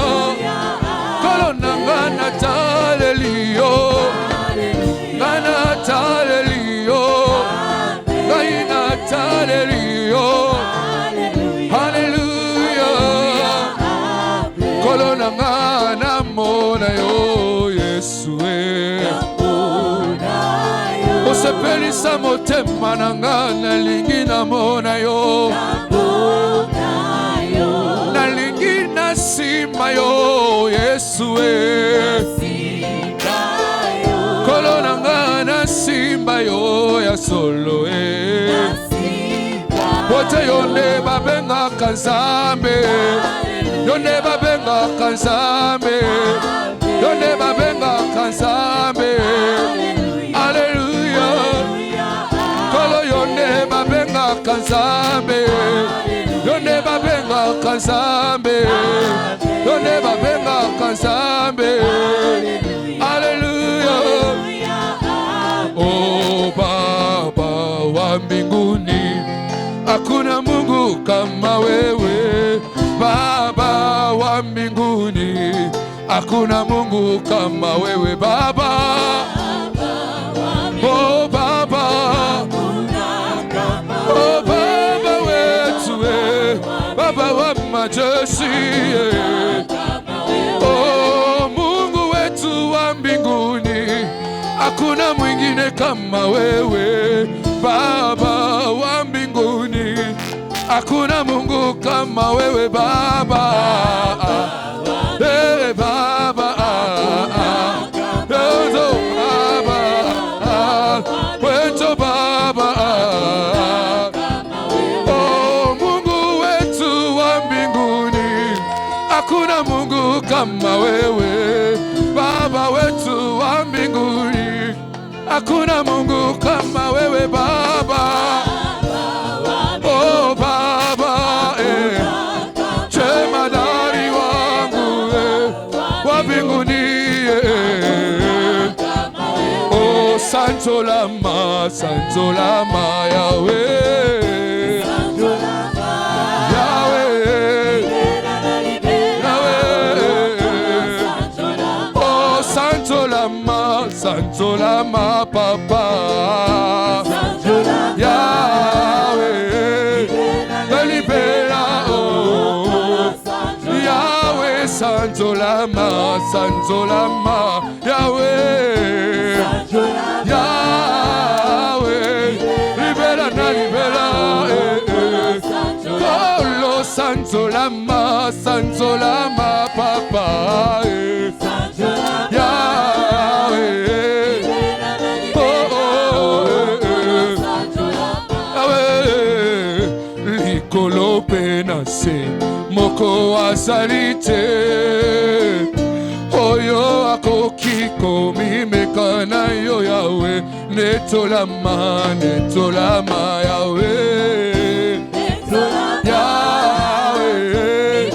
kolonanga na talelio ngana talelio ngaina talelio haleluya kolonanga na mona yo Yesu osepelisa motema nanga nalingi na mona yo nalingi na sima yo Yesu kolonanga na simba yo ya solo wote yonde babenga kanzambe yonde babenga kanzambe yonde babenga kanzambe haleluya kolo yonde babenga kanzambe yonde babenga kanzambe yonde babenga kanzambe haleluya oh Baba wa mbinguni hakuna Mungu kama wewe Baba wa mbinguni hakuna Mungu kama wewe Baba oh Baba oh Baba wetu Baba wa majeshi oh Mungu wetu wa mbinguni hakuna mwingine kama wewe Baba wa mbinguni hakuna Mungu kama wewe Baba hey Baba wetu Baba wetu Baba oh Mungu wetu wa mbinguni hakuna Mungu kama wewe Baba wetu wa mbinguni hakuna Mungu kama wewe Baba oh Baba jemadari wangu wa mbinguni oh santo lama Yahweh Santo Lama Papa Yahweh libera oh Yahweh Santo Lama Yahweh Yahweh libera na libera Kolo Santo Lama Papa moko asarite oyo akokiko mimekana yo Yahweh netolama Yahweh Yahweh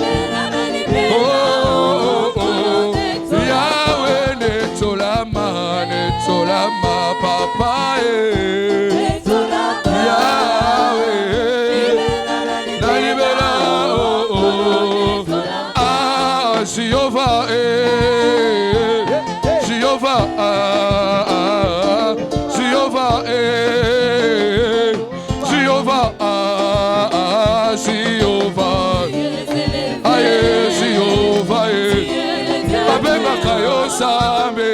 oh Yahweh netolama Papa Jehovah, Jehovah, Jehovah, Jehovah, Jehovah, aye Jehovah, abenga kayo sambe,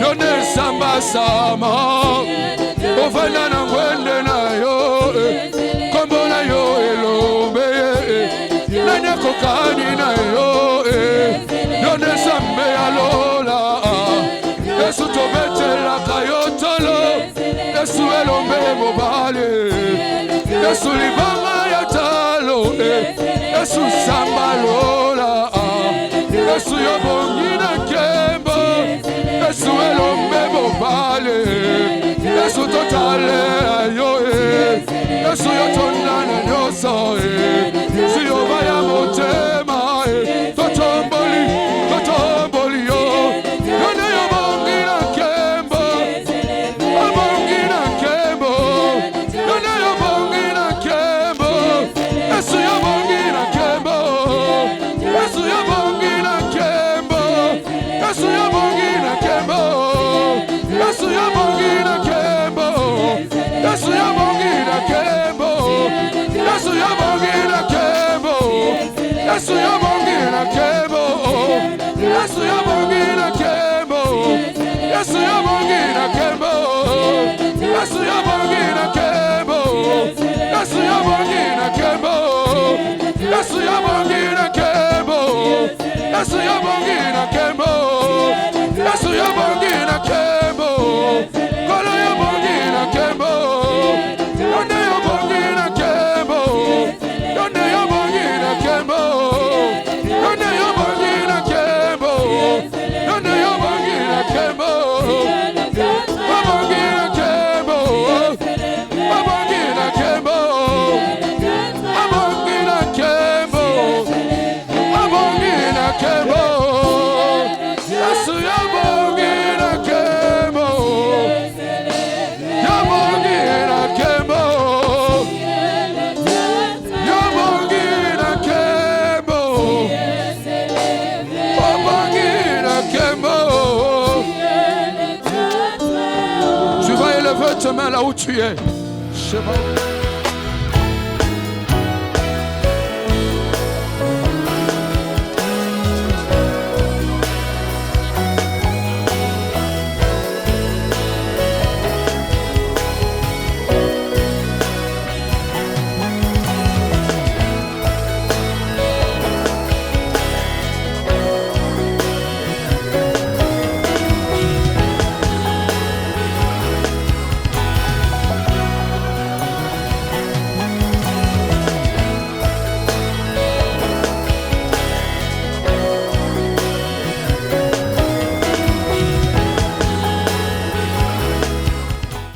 yone samba sama, ofana na mwende na yo, kombo na yo elombe, nanya kokani na yo. Yone sambe alola Yesu tobetela kayotolo Yesu elombe mobale Yesu libanga ya talo Yesu samba lola Yesu yobongi na nkembo. Yesu elombe mobale. Yesu totale ayo Yesu yotondana nyoso Si yobaya motema Totomboli yo Yone yobongi na nkembo. Yobongi na nkembo. Yone yobongi na nkembo. Yesu yobongi na nkembo. Yesu yobongi na nkembo. Yesu yobongi na nkembo. Yesu yobongi na nkembo. Yesu yobongi na nkembo. Yesu yobongi na nkembo. Yesu yobongi na nkembo. Yesu yobongi na nkembo. Yesu yobongi na nkembo. Yesu yobongi na nkembo. Yesu yobongi na nkembo. Yesu yobongi na nkembo. Yesu yobongi na nkembo. Yesu yobongi na nkembo. Kola yobongi na nkembo. Yonde yobongi na nkembo. Yonde yobongi na nkembo. Yonde yobongi na nkembo. Yonde yobongi na nkembo. Yobongi na nkembo. Yobongi na nkembo. Yobongi na nkembo. Yobongi na nkembo. Yesu yobongi na nkembo. Yobongi na nkembo. Yobongi na nkembo. Yobongi na nkembo. Tu vas élever tes mains là où tu es. Je sais pas.